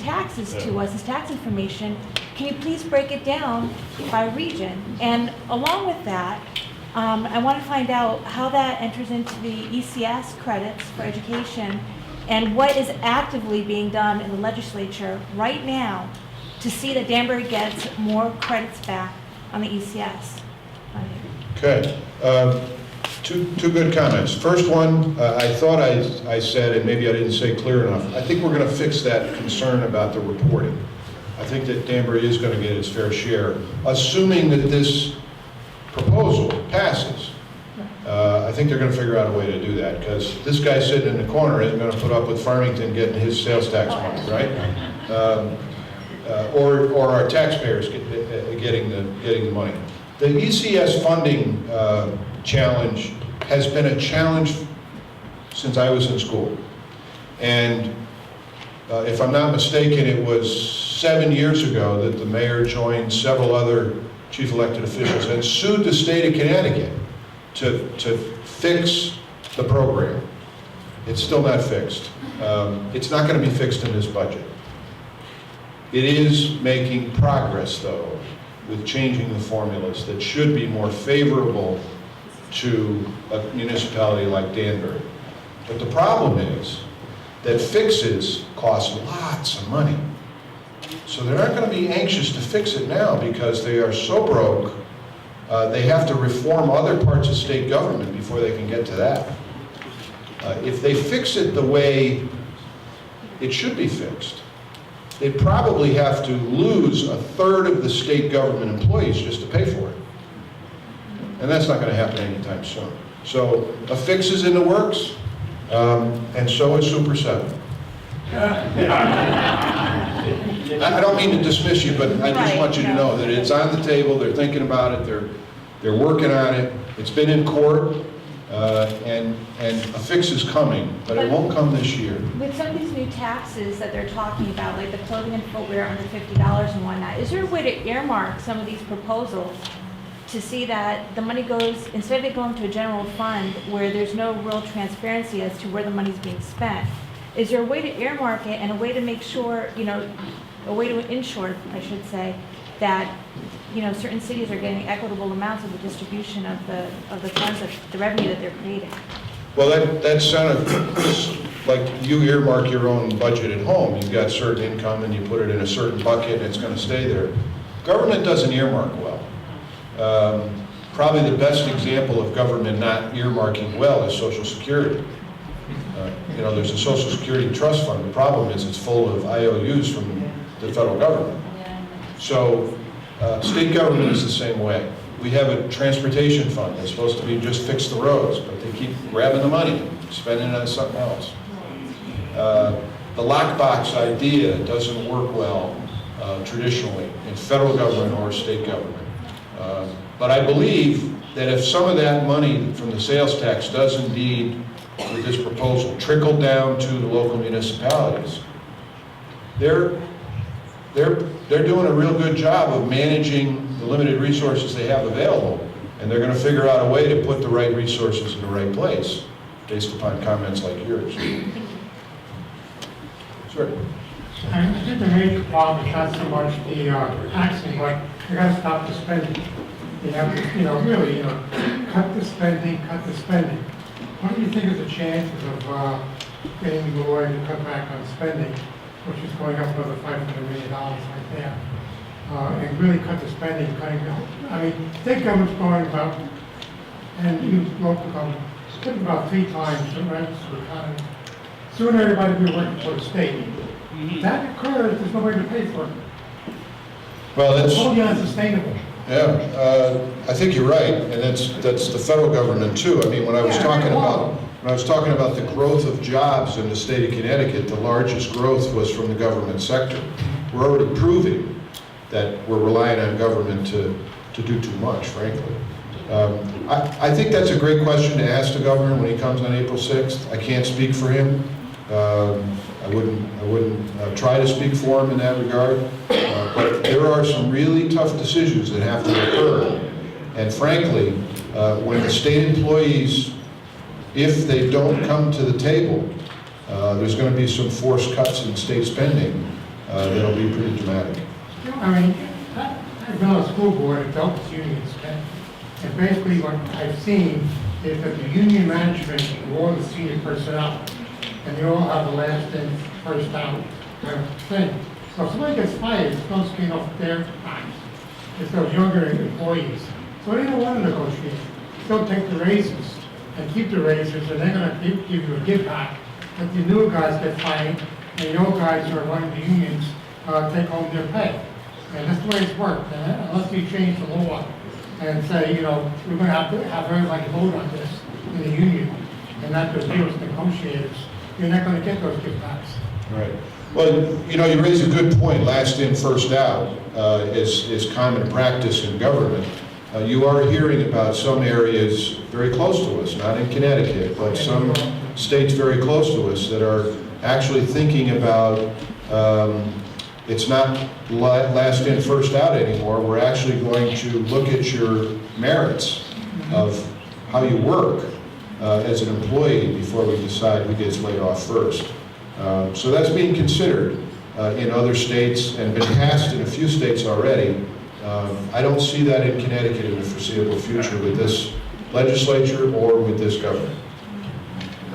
taxes to us, this tax information, can you please break it down by region? And along with that, I want to find out how that enters into the ECS credits for education and what is actively being done in the legislature right now to see that Danbury gets more credits back on the ECS funding. Okay. Two good comments. First one, I thought I said, and maybe I didn't say clear enough, I think we're going to fix that concern about the reporting. I think that Danbury is going to get its fair share, assuming that this proposal passes. I think they're going to figure out a way to do that, because this guy sitting in the corner isn't going to put up with Farmington getting his sales tax money, right? Or our taxpayers getting the money. The ECS funding challenge has been a challenge since I was in school. And if I'm not mistaken, it was 7 years ago that the mayor joined several other chief elected officials and sued the state of Connecticut to fix the program. It's still not fixed. It's not going to be fixed in this budget. It is making progress, though, with changing the formulas that should be more favorable to a municipality like Danbury. But the problem is that fixes cost lots of money. So they're not going to be anxious to fix it now because they are so broke, they have to reform other parts of state government before they can get to that. If they fix it the way it should be fixed, they'd probably have to lose a third of the state government employees just to pay for it. And that's not going to happen anytime soon. So a fix is in the works, and so is Super 7. I don't mean to dismiss you, but I just want you to know that it's on the table, they're thinking about it, they're working on it, it's been in court, and a fix is coming, but it won't come this year. With some of these new taxes that they're talking about, like the clothing and footwear under $50 and whatnot, is there a way to earmark some of these proposals to see that the money goes, instead of it going to a general fund where there's no real transparency as to where the money's being spent, is there a way to earmark it and a way to make sure, a way to ensure, I should say, that, certain cities are getting equitable amounts of the distribution of the funds, of the revenue that they're creating? Well, that's kind of like you earmark your own budget at home. You've got certain income and you put it in a certain bucket and it's going to stay there. Government doesn't earmark well. Probably the best example of government not earmarking well is Social Security. There's a Social Security trust fund. The problem is it's full of IOUs from the federal government. So state government is the same way. We have a transportation fund that's supposed to be just fix the roads, but they keep grabbing the money, spending it on something else. The lockbox idea doesn't work well traditionally in federal government or state government. But I believe that if some of that money from the sales tax does indeed, with this proposal, trickle down to the local municipalities, they're doing a real good job of managing the limited resources they have available, and they're going to figure out a way to put the right resources in the right place, based upon comments like yours. Sure. I think the major problem is not so much the taxing, but you got to stop the spending. You have to, really, cut the spending. What do you think of the chances of getting the lawyer to cut back on spending, which is going up another $500 million right there, and really cut the spending, state government's going about, and local government, spending about 3 times the rents of the economy. Soon everybody will be working for the state. If that occurs, there's no way to pay for it. Well, that's totally unsustainable. Yeah, I think you're right, and that's the federal government too. I mean, when I was talking about the growth of jobs in the state of Connecticut, the largest growth was from the government sector. We're already proving that we're relying on government to do too much, frankly. I think that's a great question to ask the governor when he comes on April 6th. I can't speak for him. I wouldn't try to speak for him in that regard, but there are some really tough decisions that have to occur. And frankly, when the state employees, if they don't come to the table, there's going to be some forced cuts in state spending that'll be pretty dramatic. I've been on a school board and dealt with unions, and basically what I've seen is that the union management and all the senior personnel, and they all have the last in, first out kind of thing. So if somebody gets fired, it's supposed to be off their time. It's those younger employees. So they don't want to negotiate. They'll take the raises and keep the raises, and they're gonna give you a give back, but the new guys get fired, and the old guys who are running the unions, take home their pay. And that's the way it's worked, and unless we change the law and say, you know, we're gonna have to have everybody vote on this in the union, and not the deals negotiators, you're not gonna get those give backs. Right. Well, you know, you raise a good point. Last in, first out is common practice in government. You are hearing about some areas very close to us, not in Connecticut, but some states very close to us that are actually thinking about, it's not last in, first out anymore. We're actually going to look at your merits of how you work as an employee before we decide who gets laid off first. So that's being considered in other states and been passed in a few states already. I don't see that in Connecticut in the foreseeable future with this legislature or with this government.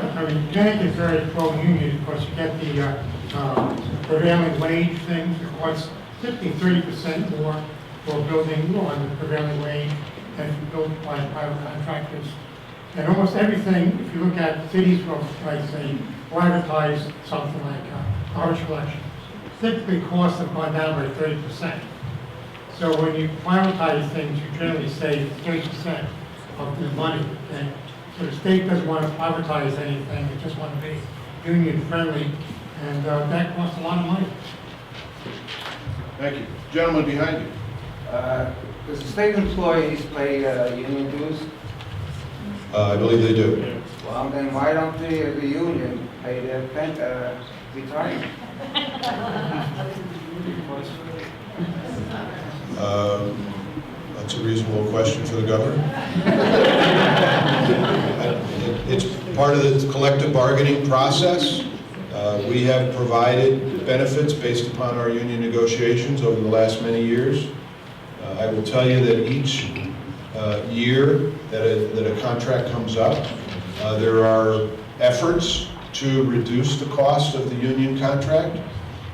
I mean, Connecticut is very pro-union, because you get the prevailing wage things, it costs typically 30% more for building on the prevailing wage than if built by private contractors. And almost everything, if you look at cities will, like say, privatize something like garbage collection, typically costs have gone down by 30%. So when you privatize things, you generally save 30% of the money. Okay? So the state doesn't want to privatize anything, they just want to be union friendly, and that costs a lot of money. Thank you. Gentleman behind you. Does the state employees pay union dues? I believe they do. Well, then why don't the union pay their retirement? That's a reasonable question for the governor. It's part of the collective bargaining process. We have provided benefits based upon our union negotiations over the last many years. I will tell you that each year that a contract comes up, there are efforts to reduce the cost of the union contract.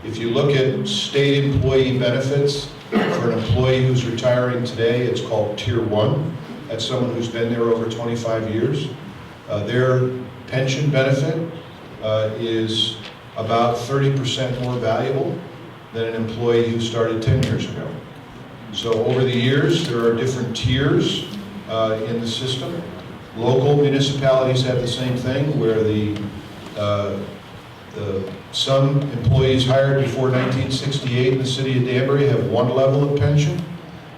If you look at state employee benefits, for an employee who's retiring today, it's called Tier 1. That's someone who's been there over 25 years. Their pension benefit is about 30% more valuable than an employee who started 10 years ago. So over the years, there are different tiers in the system. Local municipalities have the same thing, where some employees hired before 1968 in the city of Danbury have one level of pension,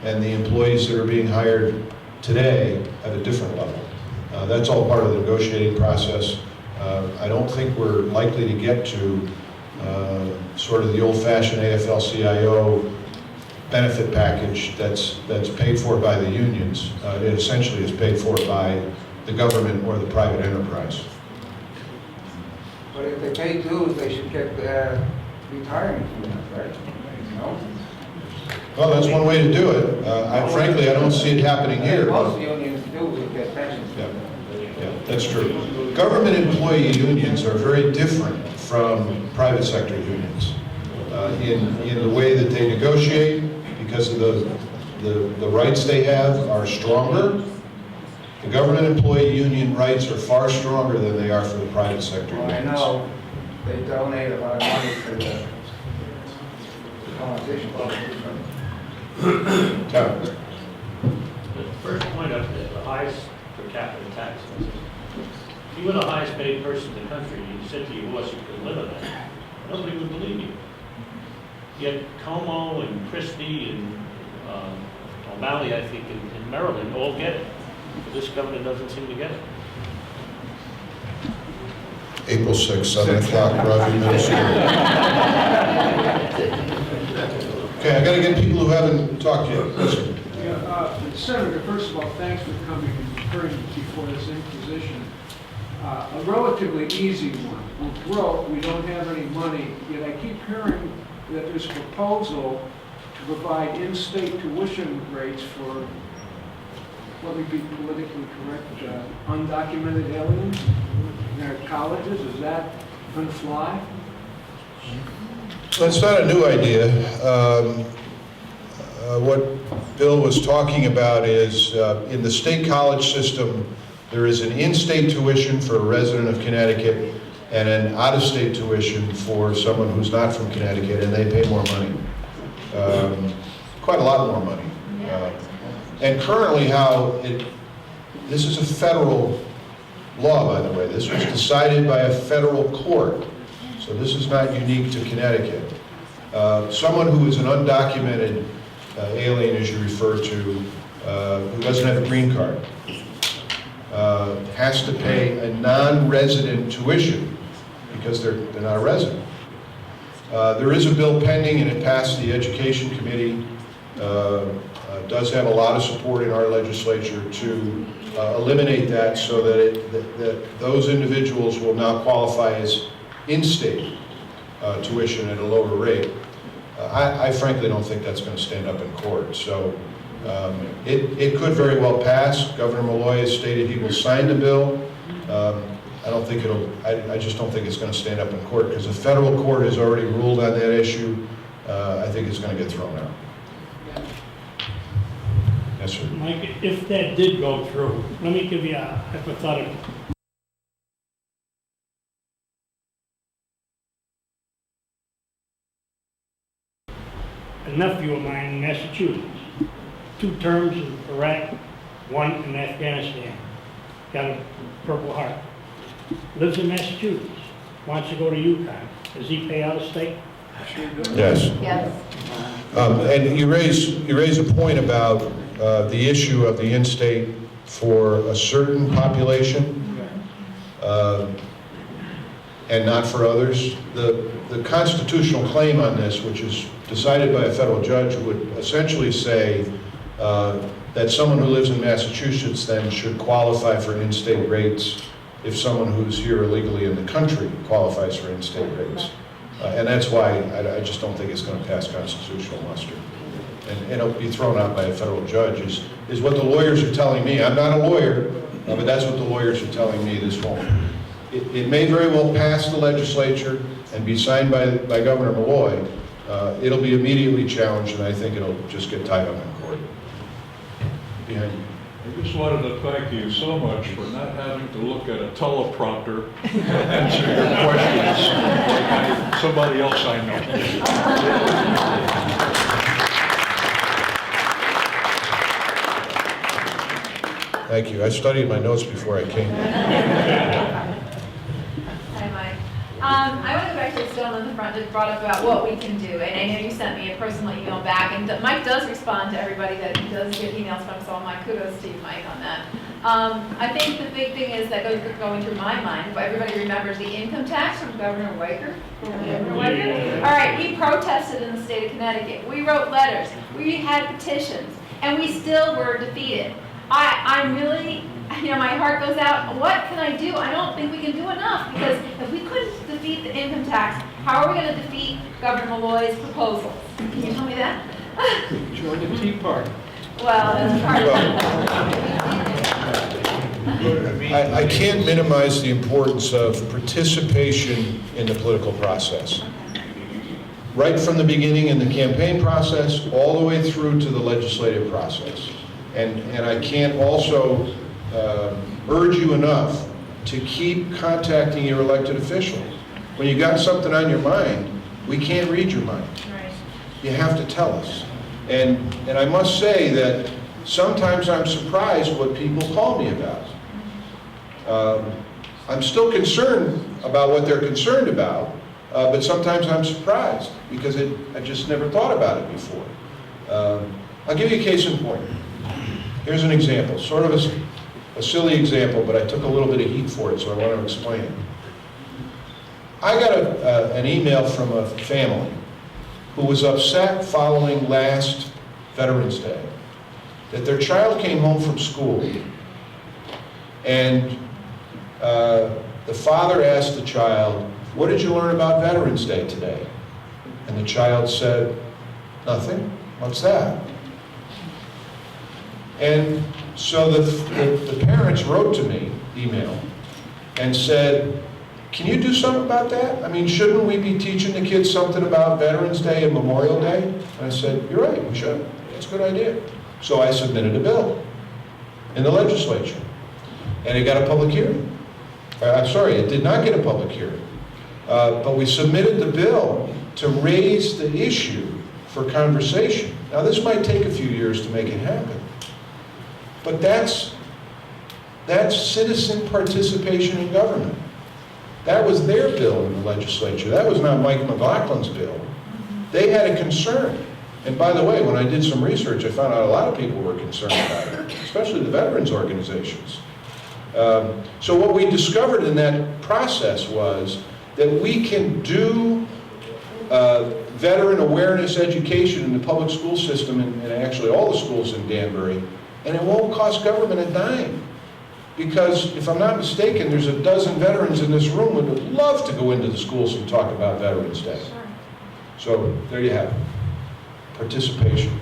and the employees that are being hired today have a different level. That's all part of the negotiating process. I don't think we're likely to get to sort of the old-fashioned AFL-CIO benefit package that's paid for by the unions. It essentially is paid for by the government or the private enterprise. But if they pay dues, they should get retirement from that, right? No? Well, that's one way to do it. Frankly, I don't see it happening here. Most unions do get pensions. Yeah, that's true. Government employee unions are very different from private sector unions in the way that they negotiate, because of the rights they have are stronger. The government employee union rights are far stronger than they are for the private sector Well, unions. I know they donate a lot of money to the politicians. Tom. The first point up there, the highest per capita tax. If you were the highest paid person in the country, and you said to your boss you could live on that, nobody would believe you. Yet Como and Christie and O'Malley, I think, in Maryland, all get it. But this governor doesn't seem to get it. April 6th, 7 o'clock, Broadview Middle School. Okay, I got to get people who haven't talked yet. Yes, sir. Senator, first of all, thanks for coming and occurring before this inquisition. A relatively easy one. We're broke, we don't have any money, yet I keep hearing that there's a proposal to provide in-state tuition rates for, let me be politically correct, undocumented aliens in their colleges. Is that going to fly? Well, it's not a new idea. What Bill was talking about is in the state college system, There is an in-state tuition for a resident of Connecticut and an out-of-state tuition for someone who's not from Connecticut, and they pay more money. Quite a lot more money. And currently this is a federal law, by the way. This was decided by a federal court, so this is not unique to Connecticut. Someone who is an undocumented alien, as you refer to, who doesn't have a green card, has to pay a non-resident tuition because they're not a resident. There is a bill pending, and it passed the Education Committee. Does have a lot of support in our legislature to eliminate that, so that those individuals will now qualify as in-state tuition at a lower rate. I frankly don't think that's going to stand up in court. So it could very well pass. Governor Malloy has stated he will sign the bill. I just don't think it's going to stand up in court, because the federal court has already ruled on that issue. I think it's going to get thrown out. Yes, sir. Mike, if that did go through, let me give you a hypothetical. A nephew of mine in Massachusetts, 2 terms in Iraq, 1 in Afghanistan, got a Purple Heart. Lives in Massachusetts, wants to go to Yukon. Does he pay out of state? Yes. Yes. And you raise a point about the issue of the in-state for a certain population and not for others. The constitutional claim on this, which is decided by a federal judge, would essentially say that someone who lives in Massachusetts then should qualify for in-state rates if someone who's here illegally in the country qualifies for in-state rates. And that's why I just don't think it's going to pass constitutional muster. And it'll be thrown out by a federal judge, is what the lawyers are telling me. I'm not a lawyer, but that's what the lawyers are telling me this won't. It may very well pass the legislature and be signed by Governor Malloy. It'll be immediately challenged, and I think it'll just get tied up in court. Behind you. I just wanted to thank you so much for not having to look at a teleprompter to answer your questions like somebody else I know. Thank you. I studied my notes before I came here. Hi, Mike. I want to go back to the gentleman in the front that brought up about what we can do, and I know you sent me a personal email back, and Mike does respond to everybody that he does get emails from, so my kudos to you, Mike, on that. I think the big thing is that going through my mind, but everybody remembers the income tax from Governor Weicker. All right, he protested in the state of Connecticut. We wrote letters, we had petitions, and we still were defeated. I'm really, my heart goes out. What can I do? I don't think we can do enough, because if we couldn't defeat the income tax, how are we going to defeat Governor Malloy's proposals? Can you tell me that? Join the Tea Party. Well, that's part of that. I can't minimize the importance of participation in the political process. Right from the beginning in the campaign process, all the way through to the legislative process. And I can't also urge you enough to keep contacting your elected officials. When you got something on your mind, we can't read your mind. Right. You have to tell us. And I must say that sometimes I'm surprised what people call me about. I'm still concerned about what they're concerned about, but sometimes I'm surprised because I just never thought about it before. I'll give you a case in point. Here's an example, sort of a silly example, but I took a little bit of heat for it, so I want to explain it. I got an email from a family who was upset following last Veterans Day that their child came home from school and the father asked the child, "What did you learn about Veterans Day today?" And the child said, "Nothing. What's that?" And so the parents wrote to me, email, and said, "Can you do something about that? I mean, shouldn't we be teaching the kids something about Veterans Day and Memorial Day?" And I said, "You're right, we should. That's a good idea." So I submitted a bill in the legislature. and it got a public hearing. I'm sorry, it did not get a public hearing. But we submitted the bill to raise the issue for conversation. Now, this might take a few years to make it happen, but that's citizen participation in government. That was their bill in the legislature. That was not Mike McLachlan's bill. They had a concern. And by the way, when I did some research, I found out a lot of people were concerned about it, especially the veterans organizations. So what we discovered in that process was that we can do veteran awareness education in the public school system, and actually all the schools in Danbury, and it won't cost government a dime. Because if I'm not mistaken, there's a dozen veterans in this room who would love to go into the schools and talk about Veterans Day. So there you have it. Participation.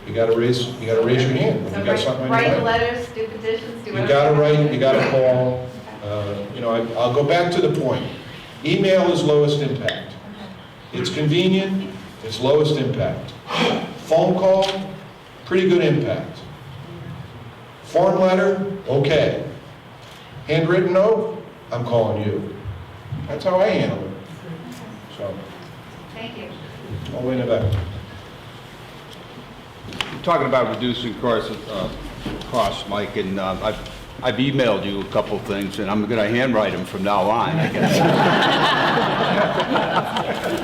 You got to raise your hand when you got something on your Write mind. letters, do petitions, do whatever. You got to write. You got to call. You know, I'll go back to the point. Email is lowest impact. It's convenient. It's lowest impact. Phone call, pretty good impact. Form letter, okay. Handwritten note, I'm calling you. That's how I handle it. So, Thank you. all the way in the back. You're talking about reducing costs, Mike, and I've emailed you a couple of things, and I'm going to handwrite them from now on, I guess.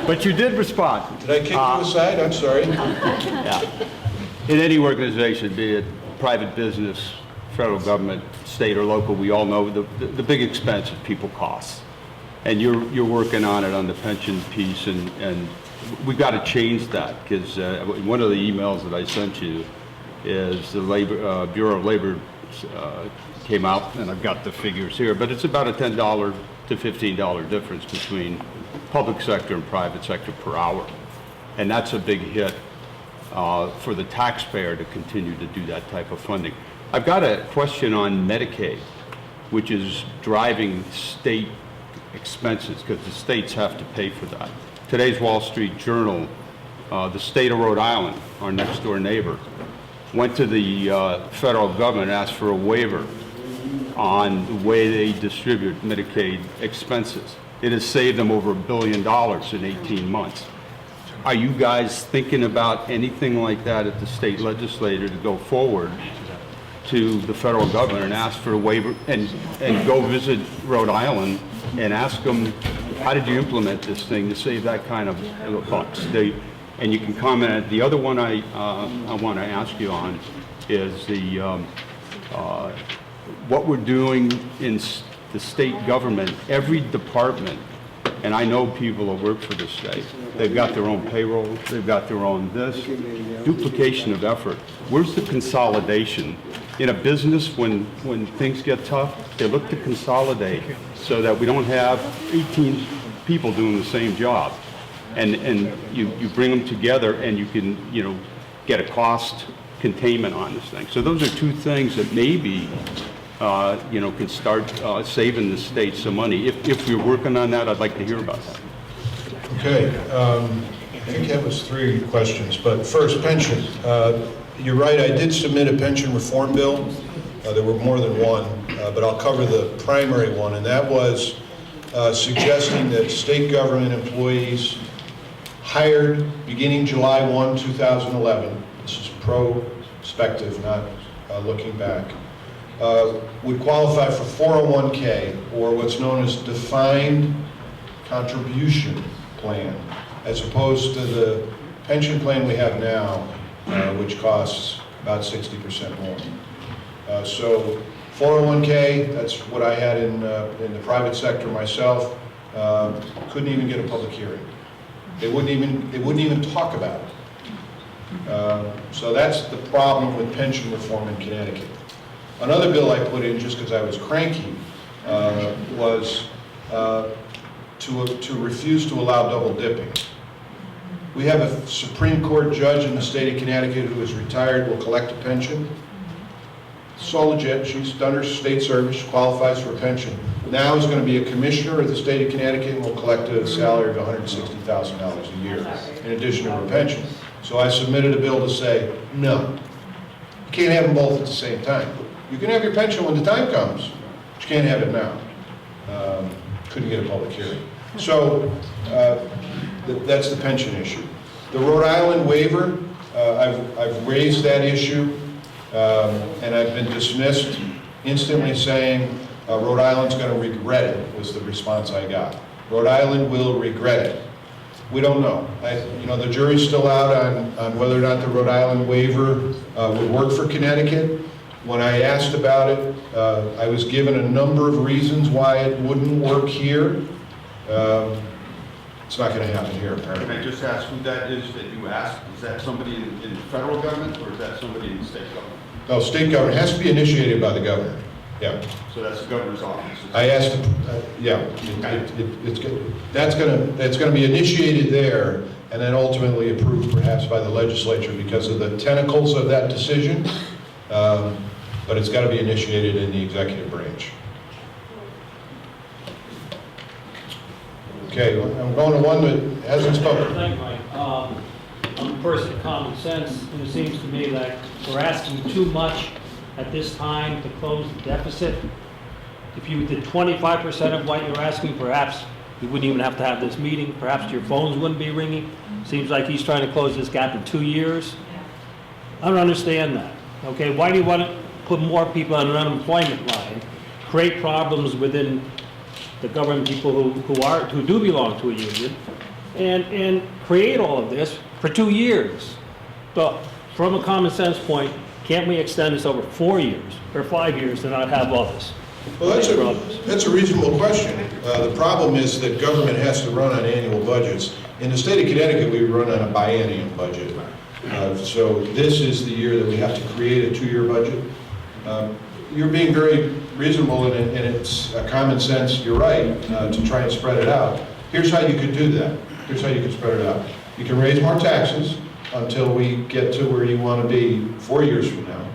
But you did respond. Did I kick you aside? I'm sorry. Yeah. In any organization, be it private business, federal government, state or local, we all know the big expense is people costs. And you're working on it on the pension piece, and we've got to change that, because one of the emails that I sent you is the Bureau of Labor came out, and I've got the figures here, but it's about a $10 to $15 difference between public sector and private sector per hour. And that's a big hit for the taxpayer to continue to do that type of funding. I've got a question on Medicaid, which is driving state expenses, because the states have to pay for that. Today's Wall Street Journal, the state of Rhode Island, our next door neighbor, went to the federal government and asked for a waiver on the way they distribute Medicaid expenses. It has saved them over $1 billion in 18 months. Are you guys thinking about anything like that at the state legislature to go forward to the federal government and ask for a waiver, and go visit Rhode Island and ask them, how did you implement this thing to save that kind of bucks? And you can comment. The other one I want to ask you on is what we're doing in the state government. Every department, and I know people that work for the state, they've got their own payroll, they've got their own this, duplication of effort. Where's the consolidation? In a business, when things get tough, they look to consolidate so that we don't have 18 people doing the same job. And you bring them together, and you can, get a cost containment on this thing. So those are two things that maybe, can start saving the state some money. If you're working on that, I'd like to hear about that. Okay. I think that was 3 questions, but first, pension. You're right, I did submit a pension reform bill. There were more than one, but I'll cover the primary one, and that was suggesting that state government employees hired beginning July 1, 2011, this is prospective, not looking back, would qualify for 401k, or what's known as defined contribution plan, as opposed to the pension plan we have now, which costs about 60% more. So 401k, that's what I had in the private sector myself. Couldn't even get a public hearing. They wouldn't even talk about it. So that's the problem with pension reform in Connecticut. Another bill I put in, just because I was cranky, was to refuse to allow double dipping. We have a Supreme Court judge in the state of Connecticut who is retired, will collect a pension. It's all legit. She's done her state service, qualifies for a pension. Now is going to be a commissioner of the state of Connecticut and will collect a salary of $160,000 a year in addition to her pension. So I submitted a bill to say, no, you can't have them both at the same time. You can have your pension when the time comes, but you can't have it now. Couldn't get a public hearing. So that's the pension issue. The Rhode Island waiver, I've raised that issue, and I've been dismissed, instantly saying Rhode Island's going to regret it, was the response I got. Rhode Island will regret it. We don't know. The jury's still out on whether or not the Rhode Island waiver would work for Connecticut. When I asked about it, I was given a number of reasons why it wouldn't work here. It's not going to happen here, apparently. Can I just ask who that is that you asked? Is that somebody in the federal government, or is that somebody in the state government? No, state government has to be initiated by the governor. Yeah. So that's the governor's office? I asked, that's going to be initiated there and then ultimately approved perhaps by the legislature because of the tentacles of that decision. But it's got to be initiated in the executive branch. Okay, I'm going to one that hasn't spoken. Thank you, Mike. I'm a person of common sense, and it seems to me that we're asking too much at this time to close the deficit. If you did 25% of what you're asking, perhaps you wouldn't even have to have this meeting. Perhaps your phones wouldn't be ringing. Seems like he's trying to close this gap in 2 years. I don't understand that. Okay, why do you want to put more people on an unemployment line, create problems within the government people who do belong to a union, and create all of this for 2 years? But from a common sense point, can't we extend this over 4 years or 5 years to not have all this? Well, that's a reasonable question. The problem is that government has to run on annual budgets. In the state of Connecticut, we run on a biennium budget. So this is the year that we have to create a 2-year budget. You're being very reasonable, and it's a common sense, you're right, to try and spread it out. Here's how you could do that. Here's how you can spread it out. You can raise more taxes until we get to where you want to be 4 years from now.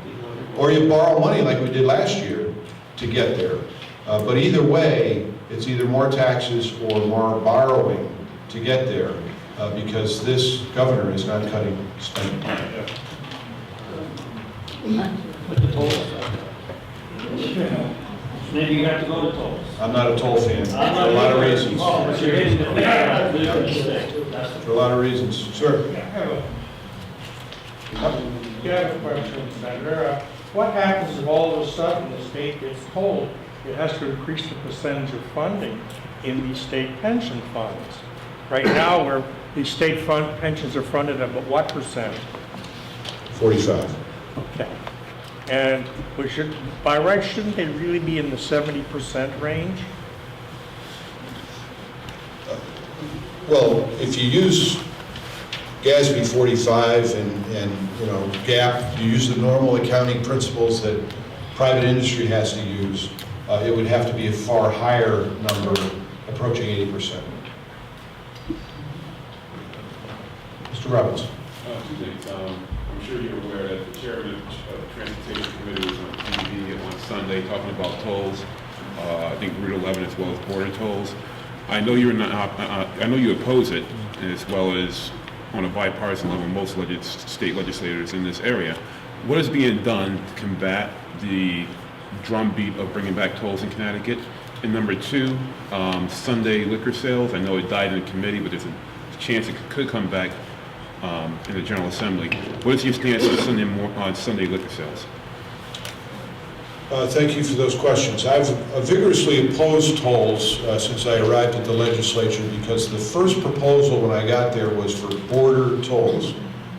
Or you borrow money like we did last year to get there. But either way, it's either more taxes or more borrowing to get there, because this governor is not cutting spending. With the tolls. Maybe you have to go to tolls. I'm not a toll fan, for a lot of reasons. Oh, but you're hitting the thing. For a lot of reasons. Sir? Yeah, I have a question, Senator. What happens if all of a sudden the state gets told it has to increase the percentage of funding in the state pension funds? Right now, where the state pensions are funded at what percent? 45. Okay. And we should, by right, shouldn't they really be in the 70% range? Well, if you use GASB 45 and GAAP, you use the normal accounting principles that private industry has to use, it would have to be a far higher number, approaching 80%. Mr. Robbins. Two things. I'm sure you're aware that the chairman of the Transportation Committee was on TV on Sunday talking about tolls. I think Route 11 as well as border tolls. I know you're not. I know you oppose it, as well as on a bipartisan level, most state legislators in this area. What is being done to combat the drumbeat of bringing back tolls in Connecticut? And number two, Sunday liquor sales. I know it died in committee, but there's a chance it could come back in the General Assembly. What is your stance on Sunday liquor sales? Thank you for those questions. I've vigorously opposed tolls since I arrived at the legislature, because the first proposal when I got there was for border tolls,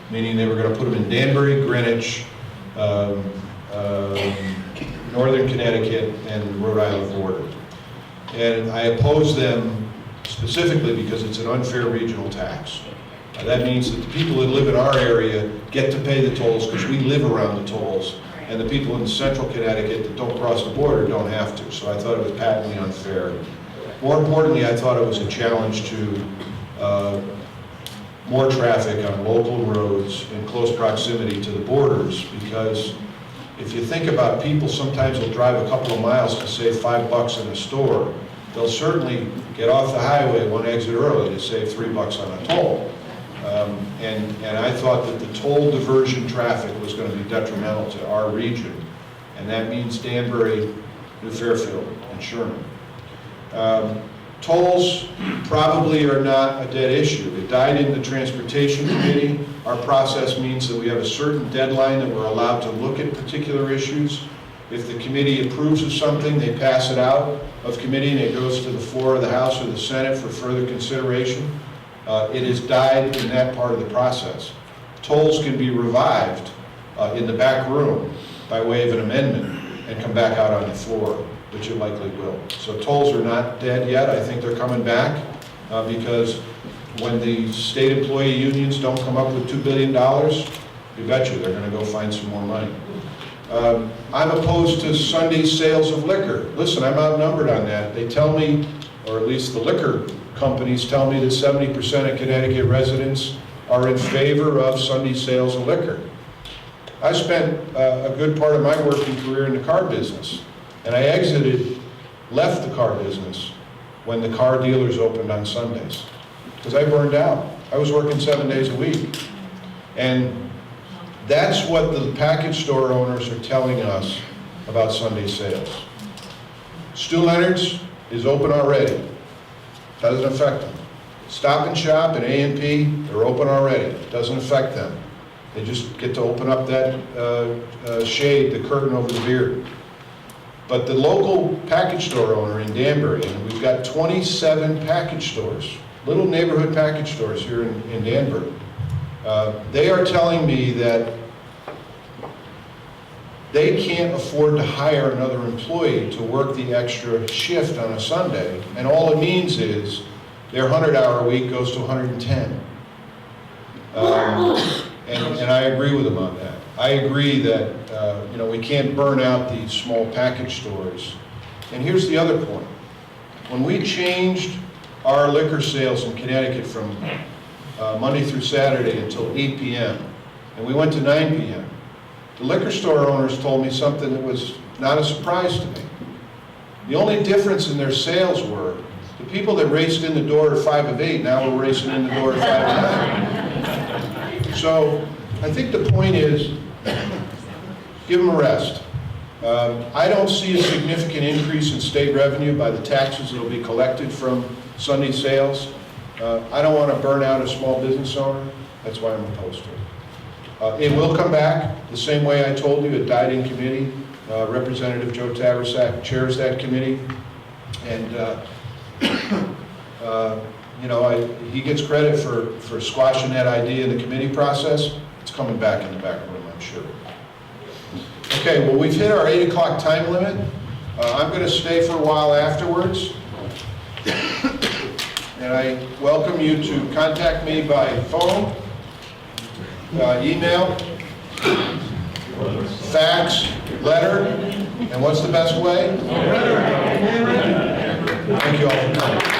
meaning they were going to put them in Danbury, Greenwich, Northern Connecticut, and Rhode Island border. And I opposed them specifically because it's an unfair regional tax. That means that the people that live in our area get to pay the tolls because we live around the tolls, and the people in central Connecticut that don't cross the border don't have to. So I thought it was patently unfair. More importantly, I thought it was a challenge to more traffic on local roads in close proximity to the borders, because if you think about people, sometimes will drive a couple of miles to save $5 in a store. They'll certainly get off the highway one exit early to save $3 on a toll. And I thought that the toll diversion traffic was going to be detrimental to our region. and that means Danbury, New Fairfield, and Sherman. Tolls probably are not a dead issue. It died in the Transportation Committee. Our process means that we have a certain deadline that we're allowed to look at particular issues. If the committee approves of something, they pass it out of committee and it goes to the floor of the House or the Senate for further consideration. It has died in that part of the process. Tolls can be revived in the back room by way of an amendment and come back out on the floor, which it likely will. So tolls are not dead yet. I think they're coming back because when the state employee unions don't come up with $2 billion, you bet you they're going to go find some more money. I'm opposed to Sunday sales of liquor. Listen, I'm outnumbered on that. They tell me, or at least the liquor companies tell me that 70% of Connecticut residents are in favor of Sunday sales of liquor. I spent a good part of my working career in the car business, and I left the car business when the car dealers opened on Sundays, because I burned out. I was working 7 days a week. And that's what the package store owners are telling us about Sunday sales. Stu Leonard's is open already. Doesn't affect them. Stop and Shop and A&P, they're open already. Doesn't affect them. They just get to open up that shade, the curtain over the beer. But the local package store owner in Danbury, and we've got 27 package stores, little neighborhood package stores here in Danbury, they are telling me that they can't afford to hire another employee to work the extra shift on a Sunday, and all it means is their 100-hour week goes to 110. And I agree with them on that. I agree that we can't burn out these small package stores. And here's the other point. When we changed our liquor sales in Connecticut from Monday through Saturday until 8 p.m., and we went to 9 p.m., the liquor store owners told me something that was not a surprise to me. The only difference in their sales were the people that raced in the door at 5 of 8 now were racing in the door at 5 of 9. So I think the point is, give them a rest. I don't see a significant increase in state revenue by the taxes that will be collected from Sunday sales. I don't want to burn out a small business owner. That's why I'm opposed to it. It will come back the same way I told you. It died in committee. Representative Joe Taversack chairs that committee. And, he gets credit for squashing that idea in the committee process. It's coming back in the back room, I'm sure. Okay, well, we've hit our 8 o'clock time limit. I'm going to stay for a while afterwards. And I welcome you to contact me by phone, email, fax, letter, and what's the best way? Thank you all for coming.